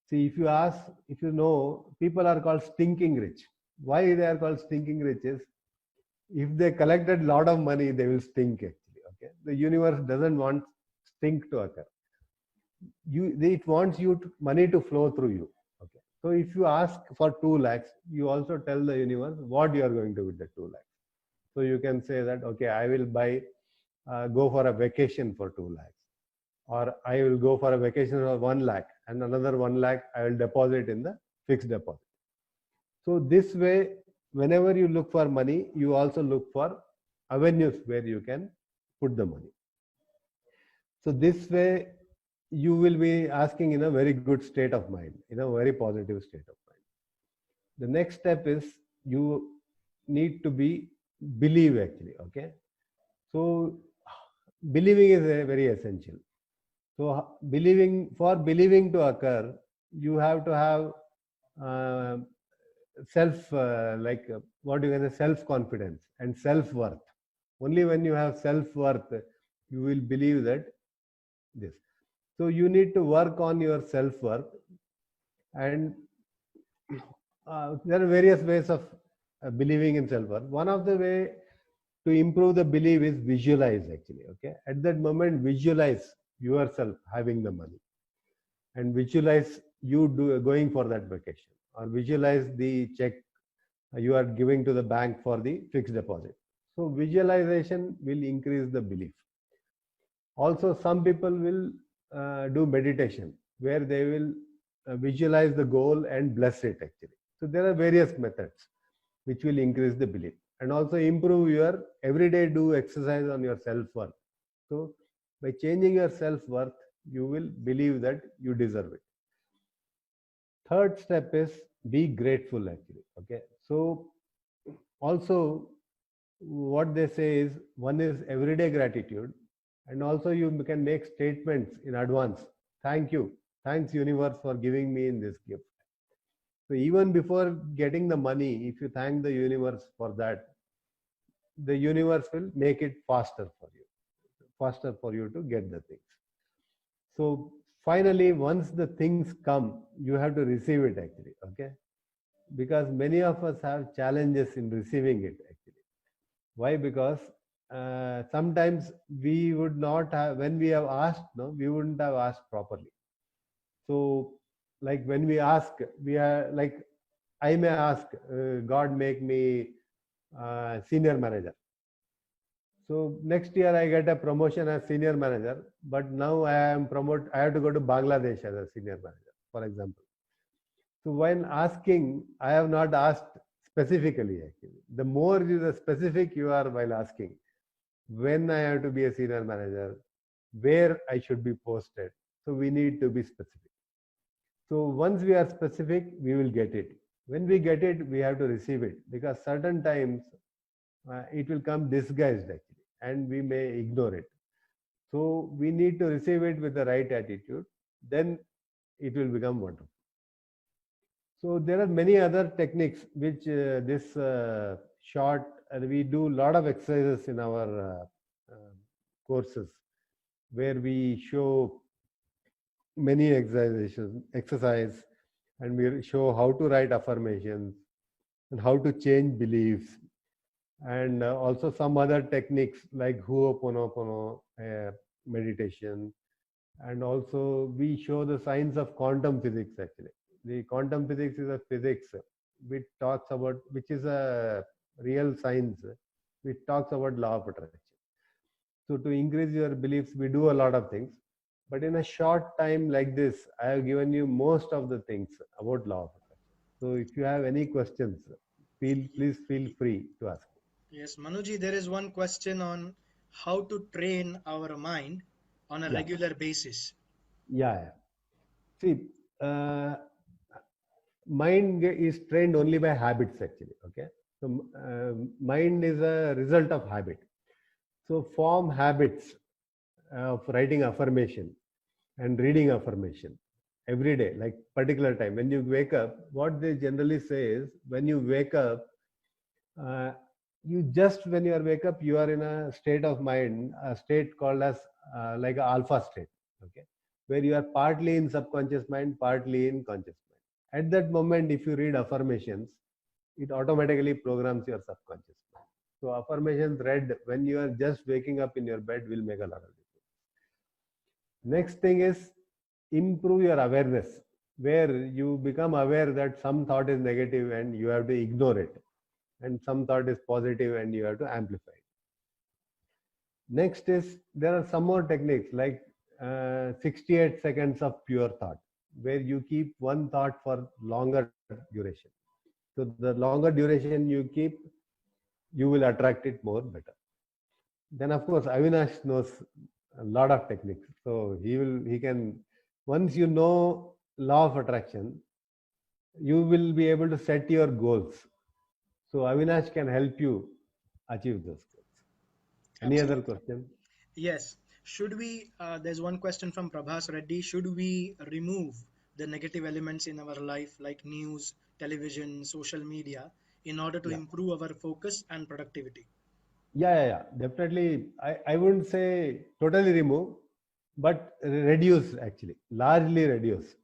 See, if you ask, if you know, people are called stinking rich. Why they are called stinking rich is, if they collected a lot of money, they will stink actually. Okay, the universe doesn't want stink to occur. It wants money to flow through you. Okay, so if you ask for 2 lakhs, you also tell the universe what you are going to do with the 2 lakhs. So you can say that, okay, I will go for a vacation for 2 lakhs, or I will go for a vacation of 1 lakh, and another 1 lakh I will deposit in the fixed deposit. So this way, whenever you look for money, you also look for avenues where you can put the money. So this way, you will be asking in a very good state of mind, in a very positive state of mind. The next step is, you need to believe actually. Okay, so believing is very essential. So for believing to occur, you have to have self-confidence and self-worth. Only when you have self-worth, you will believe that this. So you need to work on your self-worth, and there are various ways of believing in self-worth. One of the way to improve the belief is visualize actually. Okay, at that moment, visualize yourself having the money, and visualize you going for that vacation, or visualize the check you are giving to the bank for the fixed deposit. So visualization will increase the belief. Also, some people will do meditation, where they will visualize the goal and bless it actually. So there are various methods which will increase the belief, and also improve your everyday exercise on your self-worth. So by changing your self-worth, you will believe that you deserve it. Third step is, be grateful actually. Okay, so also what they say is, one is everyday gratitude, and also you can make statements in advance. Thank you, thanks universe for giving me in this gift. So even before getting the money, if you thank the universe for that, the universe will make it faster for you to get the things. So finally, once the things come, you have to receive it actually. Okay, because many of us have challenges in receiving it actually. Why? Because sometimes we would not have, when we have asked, we wouldn't have asked properly. So, like when we ask, we are like, I may ask, God make me senior manager. So next year I get a promotion as senior manager, but now I am promoted. I have to go to Bangladesh as a senior manager, for example. So when asking, I have not asked specifically. Actually, the more you the specific you are while asking, when I have to be a senior manager, where I should be posted. So we need to be specific. So once we are specific, we will get it. When we get it, we have to receive it, because certain times it will come disguised actually, and we may ignore it. So we need to receive it with the right attitude. Then it will become wonderful. So there are many other techniques which this short, we do a lot of exercises in our courses where we show many exercise, and we show how to write affirmations and how to change beliefs, and also some other techniques like Ho'oponopono meditation, and also we show the science of quantum physics. Actually, the quantum physics is a physics which talks about, which is a real science which talks about law of attraction. So to increase your beliefs, we do a lot of things. But in a short time like this, I have given you most of the things about law of attraction. So if you have any questions, please feel free to ask. Yes, Manuji, there is one question on how to train our mind on a regular basis. Yeah. See, mind is trained only by habits actually. Okay. So mind is a result of habit. So form habits of writing affirmation and reading affirmation every day, like particular time. When you wake up, what they generally say is, when you wake up, when you are wake up, you are in a state of mind, a state called as like an alpha state, okay, where you are partly in subconscious mind, partly in conscious mind. At that moment, if you read affirmations, it automatically programs your subconscious mind. So affirmations read when you are just waking up in your bed will make a lot of difference. Next thing is improve your awareness, where you become aware that some thought is negative and you have to ignore it, and some thought is positive and you have to amplify it. Next is, there are some more techniques like 68 seconds of pure thought, where you keep one thought for longer duration. So the longer duration you keep, you will attract it more better. Then of course Avinash knows a lot of techniques. So he can, once you know law of attraction, you will be able to set your goals. So Avinash can help you achieve those goals. Any other question? Yes. Should we, there's one question from Prabhas Reddy, should we remove the negative elements in our life like news, television, social media in order to improve our focus and productivity? Yeah. Definitely. I wouldn't say totally remove, but reduce actually, largely reduce.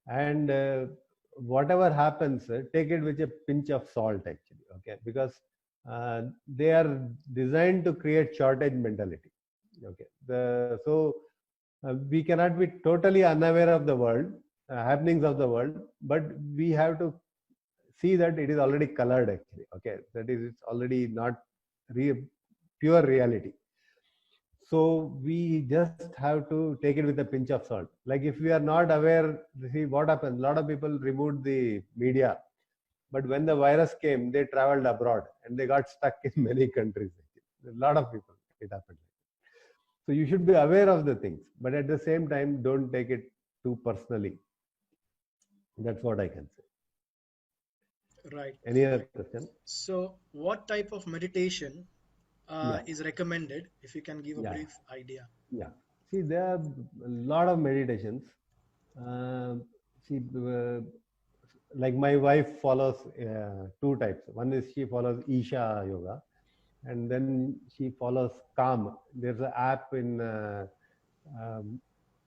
And whatever happens, take it with a pinch of salt actually, okay? Because they are designed to create shortage mentality, okay? We cannot be totally unaware of the world, happenings of the world, but we have to see that it is already colored actually, okay? That is, it's already not pure reality. So we just have to take it with a pinch of salt. Like if we are not aware, see what happens. A lot of people removed the media, but when the virus came, they traveled abroad and they got stuck in many countries. A lot of people, it happened. So you should be aware of the things, but at the same time, don't take it too personally. That's what I can say. Right. Any other question? So what type of meditation is recommended, if you can give a brief idea? Yeah. See, there are a lot of meditations. Like my wife follows two types. One is she follows Isha Yoga, and then she follows Calm. There's an app in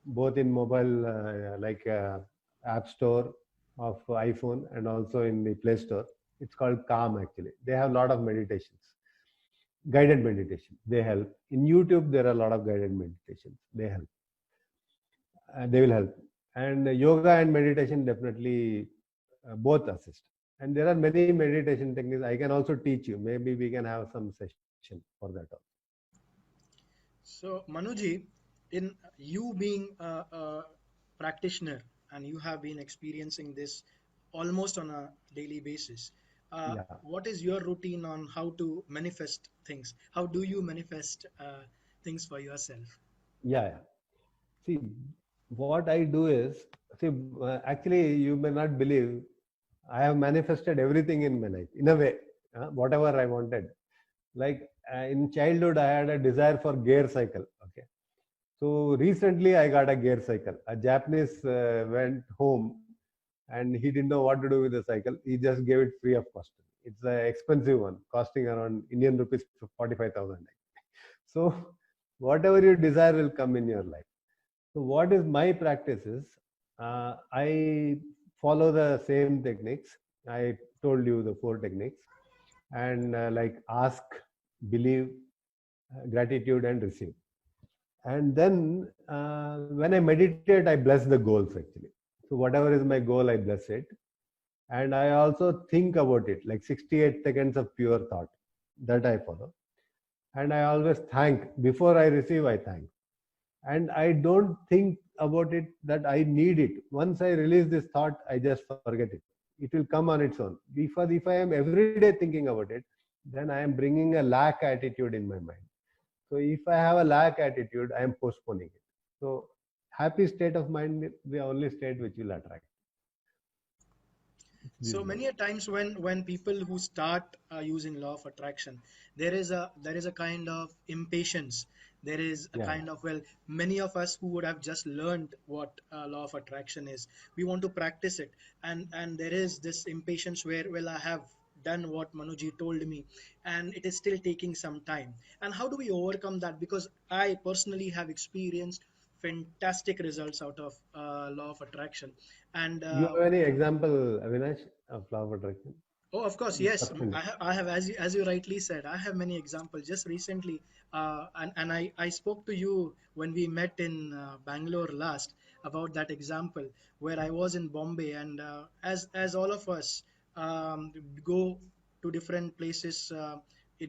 both in mobile, like App Store of iPhone and also in the Play Store. It's called Calm actually. They have a lot of meditations. Guided meditation, they help. In YouTube, there are a lot of guided meditations. They help. They will help. And yoga and meditation definitely both assist. And there are many meditation techniques. I can also teach you. Maybe we can have some session for that also. So, Manuji, in you being a practitioner and you have been experiencing this almost on a daily basis, Yeah. what is your routine on how to manifest things? How do you manifest things for yourself? Yeah, yeah. See, what I do is, see, actually, you may not believe, I have manifested everything in my life in a way, whatever I wanted. Like in childhood, I had a desire for gear cycle. Okay, so recently I got a gear cycle. A Japanese went home and he didn't know what to do with the cycle. He just gave it free of cost. It's an expensive one, costing around Indian rupees 45,000. So whatever you desire will come in your life. So what is my practice is, I follow the same techniques. I told you the 4 techniques, and like ask, believe, gratitude, and receive. And then when I meditate, I bless the goals actually. So whatever is my goal, I bless it, and I also think about it, like 68 seconds of pure thought that I follow. And I always thank before I receive. I thank, and I don't think about it that I need it. Once I release this thought, I just forget it. It will come on its own. Because if I am every day thinking about it, then I am bringing a lack attitude in my mind. So if I have a lack attitude, I am postponing it. So happy state of mind is the only state which will attract. So many a times when people who start using law of attraction, there is a kind of impatience. There is a Yeah. kind of, well, many of us who would have just learned what law of attraction is, we want to practice it, and there is this impatience where, well, I have done what Manuji told me, and it is still taking some time. And how do we overcome that? Because I personally have experienced fantastic results out of law of attraction, and You have any example, Avinash, of law of attraction? oh, of course, yes. Substance. I have, as you rightly said, I have many examples. Just recently, and I spoke to you when we met in Bangalore last about that example where I was in Bombay, and as all of us go to different places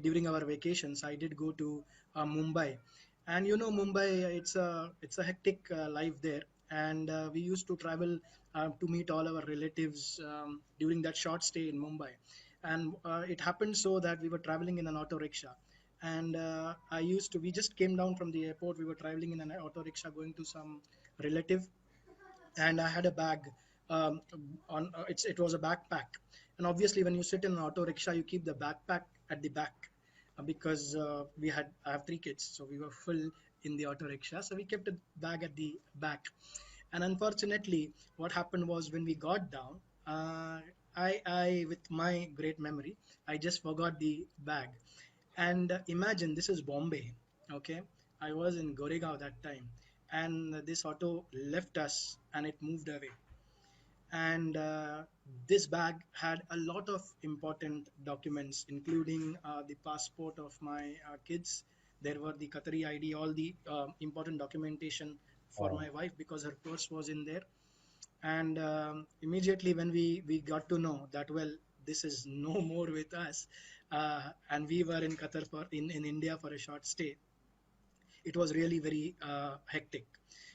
during our vacations, I did go to Mumbai, and Mumbai, it's a hectic life there, and we used to travel to meet all our relatives during that short stay in Mumbai. And it happened so that we were traveling in an auto rickshaw. And we just came down from the airport. We were traveling in an auto rickshaw going to some relative. And I had a bag it was a backpack. And obviously, when you sit in an auto rickshaw, you keep the backpack at the back because I have 3 kids. So we were full in the auto rickshaw. So we kept the bag at the back. And unfortunately, what happened was when we got down, I, with my great memory, I just forgot the bag. And imagine this is Bombay, okay? I was in Goregaon that time, and this auto left us and it moved away. And this bag had a lot of important documents, including the passport of my kids. There were the Qatari ID, all the important documentation for Wow. my wife because her purse was in there. And immediately when we got to know that, well, this is no more with us, and we were in Qatar in India for a short stay, it was really very hectic.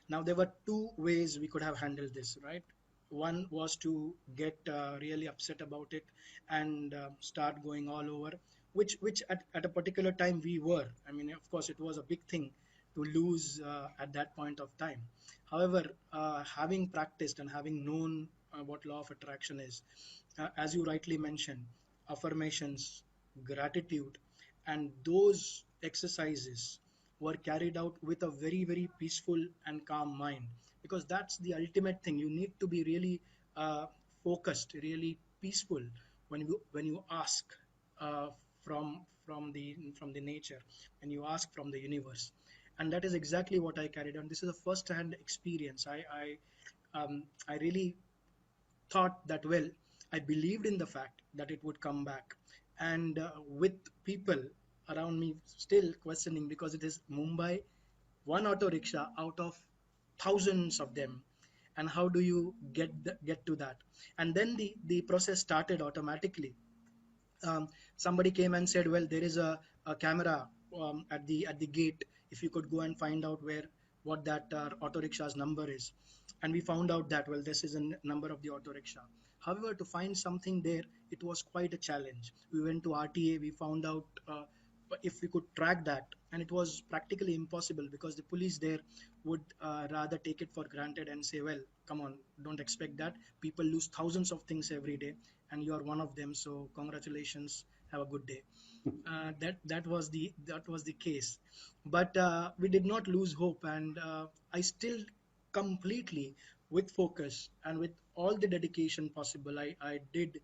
Now, there were 2 ways we could have handled this, right? One was to get really upset about it and start going all over, which at a particular time we were. I mean, of course, it was a big thing to lose at that point of time. However, having practiced and having known what law of attraction is, as you rightly mentioned, affirmations, gratitude, and those exercises were carried out with a very, very peaceful and calm mind, because that's the ultimate thing. You need to be really focused, really peaceful when you ask uh, from the nature, and you ask from the universe. And that is exactly what I carried on. This is a first hand experience. I really thought that, well, I believed in the fact that it would come back. And with people around me still questioning, because it is Mumbai, one auto rickshaw out of thousands of them. and how do you get to that? And then the process started automatically. Somebody came and said, well, there is a camera at the gate. If you could go and find out what that auto rickshaws number is. And we found out that, well, this is a number of the auto rickshaw. However, to find something there, it was quite a challenge. We went to RTA, we found out if we could track that, and it was practically impossible because the police there would rather take it for granted and say, well, come on, don't expect that. People lose thousands of things every day, and you are one of them, so congratulations, have a good day. That was the case. But we did not lose hope, and I still completely, with focus and with all the dedication possible, I did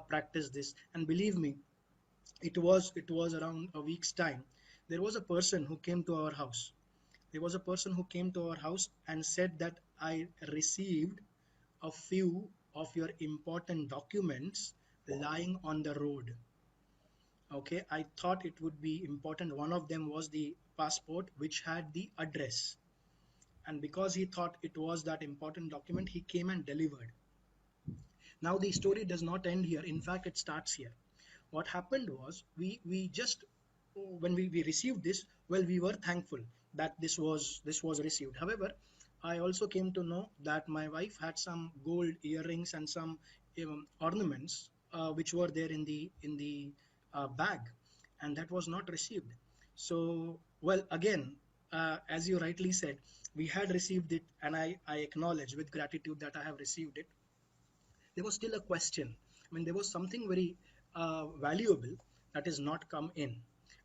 practice this. And believe me, it was around a week's time. There was a person who came to our house. And said that I received a few of your important documents lying on the road. Okay, I thought it would be important. One of them was the passport, which had the address. And because he thought it was that important document, he came and delivered. Now the story does not end here. In fact, it starts here. What happened was, we just, when we received this, well, we were thankful that this was received. However, I also came to know that my wife had some gold earrings and some ornaments which were there in the bag, and that was not received. So, well, again, as you rightly said, we had received it, and I acknowledge with gratitude that I have received it. There was still a question. I mean, there was something very valuable that is not come in.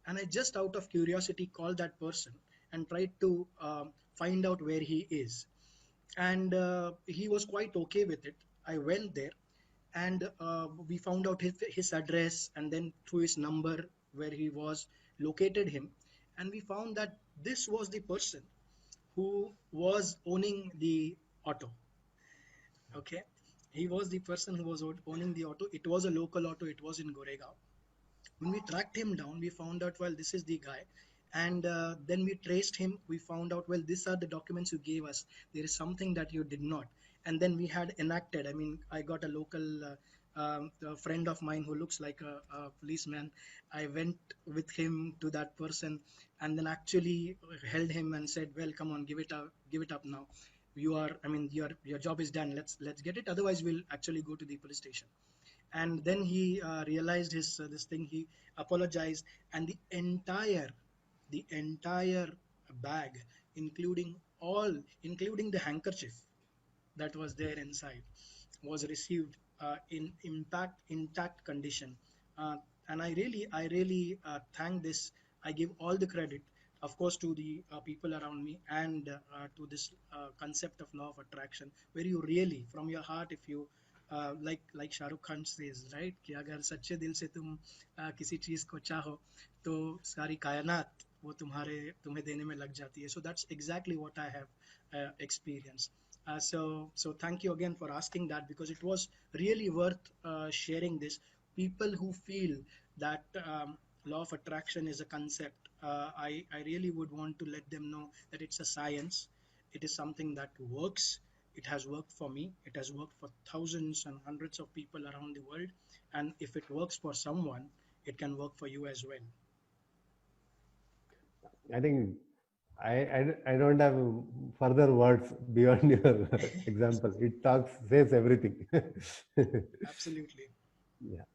And I just, out of curiosity, called that person and tried to find out where he is. And he was quite okay with it. I went there, and we found out his address, and then through his number where he was, located him. And we found that this was the person who was owning the auto. Okay, he was the person who was owning the auto. It was a local auto. It was in Goregaon. When we tracked him down, we found out, well, this is the guy. And then we traced him. We found out, well, these are the documents you gave us. There is something that you did not. And then we had enacted. I mean, I got a local a friend of mine who looks like a policeman. I went with him to that person, and then actually held him and said, well, come on, give it up now. You are, I mean, your job is done. Let's get it. Otherwise, we'll actually go to the police station. And then he realized his this thing. He apologized, and the entire bag, including the handkerchief that was there inside, was received in intact condition. And I really thank this. I give all the credit, of course, to the people around me, and to this concept of law of attraction, where you really, from your heart, if you like Shah Rukh Khan says, right, कि अगर सच्चे दिल से तुम किसी चीज को चाहो तो सारी कायनात वो तुम्हें देने में लग जाती है. So that's exactly what I have experienced. So thank you again for asking that, because it was really worth sharing this. People who feel that law of attraction is a concept, I really would want to let them know that it's a science. It is something that works. It has worked for me. It has worked for thousands and hundreds of people around the world. And if it works for someone, it can work for you as well. I think I don't have further words beyond your example. It says everything. Absolutely. Yeah.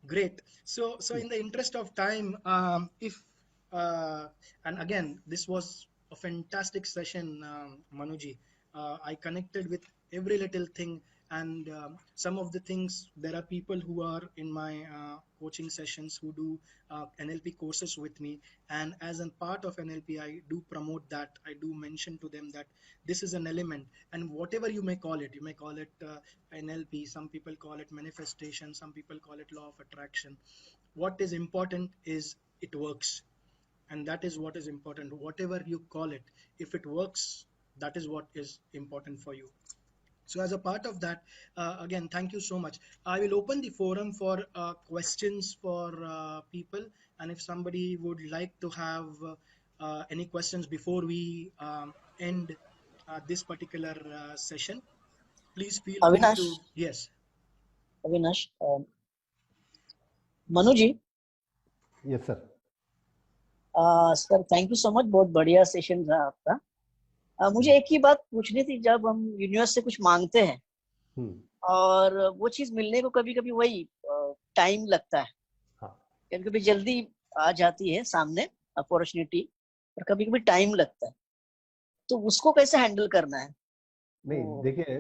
Great. So in the interest of time, and again, this was a fantastic session, Manuji. I connected with every little thing, and some of the things, there are people who are in my coaching sessions who do NLP courses with me, and as a part of NLP, I do promote that. I do mention to them that this is an element, and whatever you may call it NLP, some people call it manifestation, some people call it law of attraction. What is important is it works, and that is what is important. Whatever you call it, if it works, that is what is important for you. So as a part of that, again, thank you so much. I will open the forum for questions for people. And if somebody would like to have any questions before we end this particular session. Please feel Avinash. free to, yes. Avinash, Manu ji, Yes, sir. Sir thank you so much, बहुत बढ़िया session रहा आपका। मुझे एक ही बात पूछनी थी, जब हम यूनिवर्स से कुछ मांगते हैं और वो चीज मिलने को कभी कभी वही टाइम लगता है, कभी कभी जल्दी आ जाती है सामने अपॉर्चुनिटी, और कभी कभी टाइम लगता है, तो उसको कैसे हैंडल करना है? नहीं, देखिए,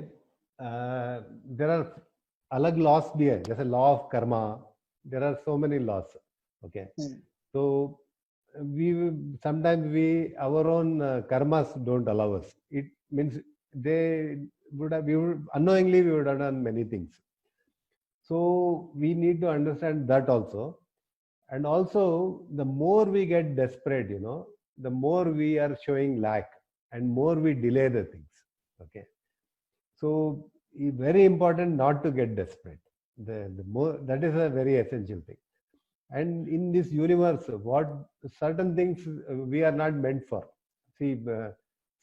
देयर आर अलग लॉस भी है, जैसे law of karma, there are so many laws, okay. तो we sometimes our own karmas don't allow us. It means we would unknowingly we would have done many things. So we need to understand that also. And also, the more we get desperate, the more we are showing lack and more we delay the things. Okay. So it's very important not to get desperate. The more, that is a very essential thing. And in this universe, what certain things we are not meant for. See,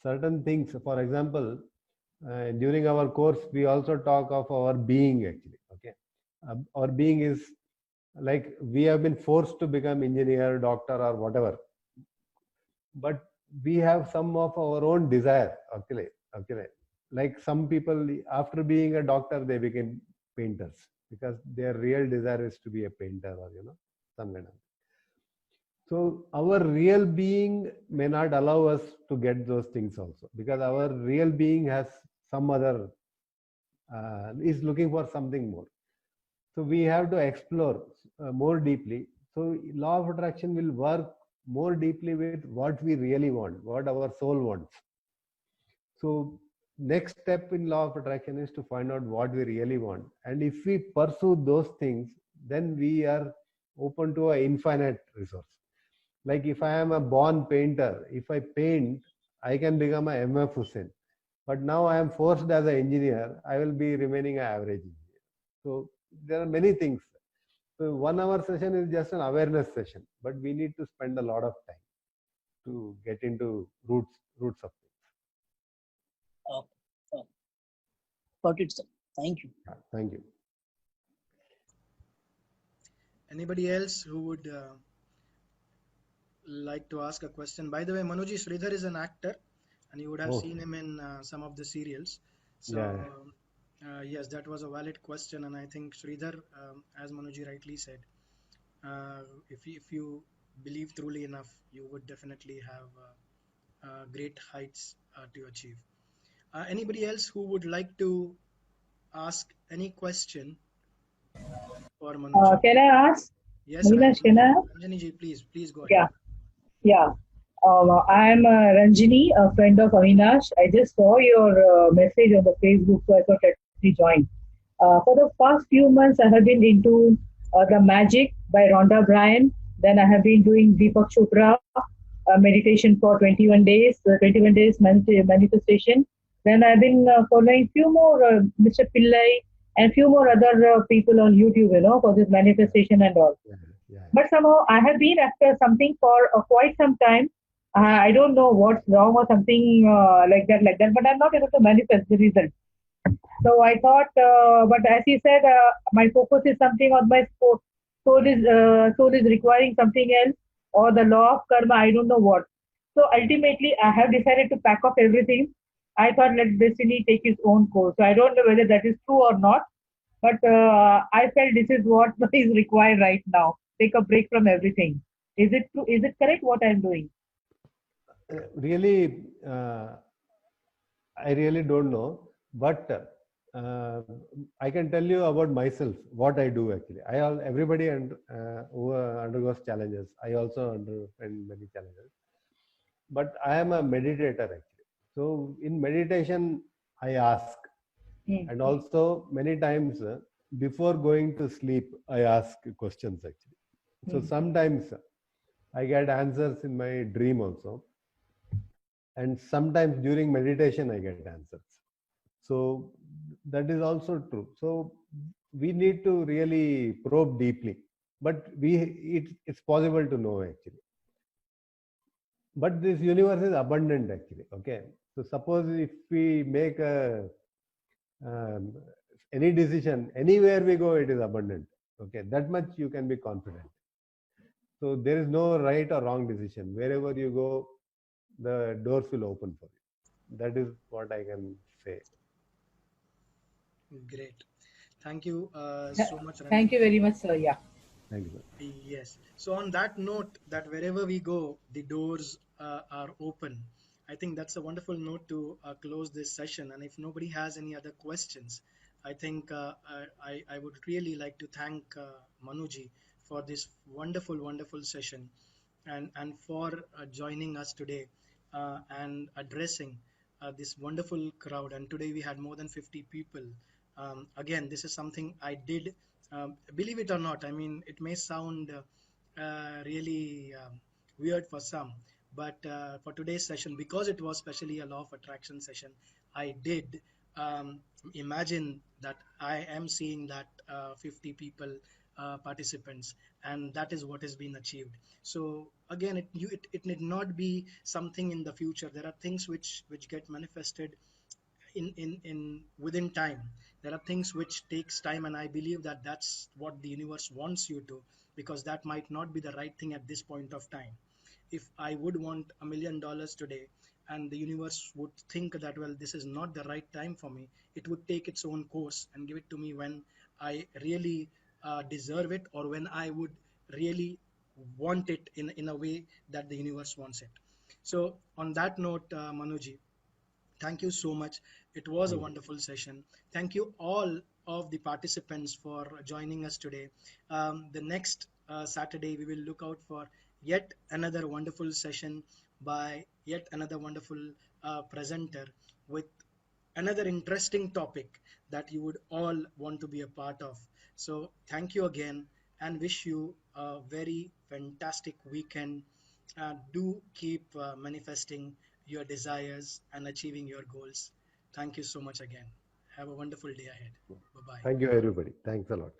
certain things, for example, during our course, we also talk of our being actually. Okay. Our being is like we have been forced to become engineer, doctor, or whatever. But we have some of our own desire, actually. Like some people, after being a doctor, they became painters because their real desire is to be a painter, or some kind of. So our real being may not allow us to get those things also, because our real being has some other, is looking for something more. So we have to explore more deeply. So law of attraction will work more deeply with what we really want, what our soul wants. So next step in law of attraction is to find out what we really want. And if we pursue those things, then we are open to an infinite resource. Like if I am a born painter, if I paint, I can become a MF Hussain. But now I am forced as an engineer, I will be remaining an average engineer. So there are many things. So 1 hour session is just an awareness session, but we need to spend a lot of time to get into roots of things. Got it, sir. Thank you. Thank you. Anybody else who would like to ask a question? By the way, Manuji, Sridhar is an actor, and you would have seen him in some of the serials. So yes, that was a valid question, and I think Sridhar, as Manuji rightly said, if you believe truly enough, you would definitely have great heights to achieve. Anybody else who would like to ask any question for Manuji? Can I ask? Yes, Avinash, can I? Ranjani ji, please go ahead. Yeah. I am Ranjini, a friend of Avinash. I just saw your message on the Facebook, so I thought let me join. For the past few months, I have been into The Magic by Rhonda Byrne. Then I have been doing Deepak Chopra meditation for 21 days, 21 days manifestation. Then I've been following few more Mr. Pillai and few more other people on YouTube, for this manifestation and all. But somehow I have been after something for quite some time. I don't know what's wrong or something like that, but I'm not able to manifest the result. So I thought, but as he said, my focus is something on my soul is requiring something else, or the law of karma, I don't know what. So ultimately, I have decided to pack up everything. I thought let destiny take its own course. So I don't know whether that is true or not, but I felt this is what is required right now. Take a break from everything. Is it true? Is it correct what I'm doing? Really, I really don't know, but I can tell you about myself, what I do actually. Everybody who undergoes challenges, I also underwent many challenges. But I am a meditator actually. So in meditation, I ask. And also many times before going to sleep, I ask questions actually. So sometimes I get answers in my dream also. And sometimes during meditation, I get answers. So that is also true. So we need to really probe deeply, but it's possible to know actually. But this universe is abundant actually. Okay. So suppose if we make any decision, anywhere we go, it is abundant. Okay, that much you can be confident. So there is no right or wrong decision. Wherever you go, the doors will open for you. That is what I can say. Great. Thank you so much, Ranjini. Thank you very much, sir. Yeah. Thank you, sir. Yes. So on that note, that wherever we go, the doors are open. I think that's a wonderful note to close this session. And if nobody has any other questions, I think I would really like to thank Manuji for this wonderful session and for joining us today and addressing this wonderful crowd. And today we had more than 50 people. Again, this is something I did, believe it or not. I mean, it may sound really weird for some, but for today's session, because it was specially a law of attraction session, I did imagine that I am seeing that 50 people participants, and that is what has been achieved. So again, it need not be something in the future. There are things which get manifested in within time. There are things which takes time, and I believe that that's what the universe wants you to, because that might not be the right thing at this point of time. If I would want $1 million today and the universe would think that, well, this is not the right time for me, it would take its own course and give it to me when I really deserve it, or when I would really want it in a way that the universe wants it. So on that note, Manuji, thank you so much. It was a wonderful session. Thank you all of the participants for joining us today. The next Saturday, we will look out for yet another wonderful session by yet another wonderful presenter with another interesting topic that you would all want to be a part of. So thank you again, and wish you a very fantastic weekend. Do keep manifesting your desires and achieving your goals. Thank you so much again. Have a wonderful day ahead. Bye-bye. Thank you, everybody. Thanks a lot.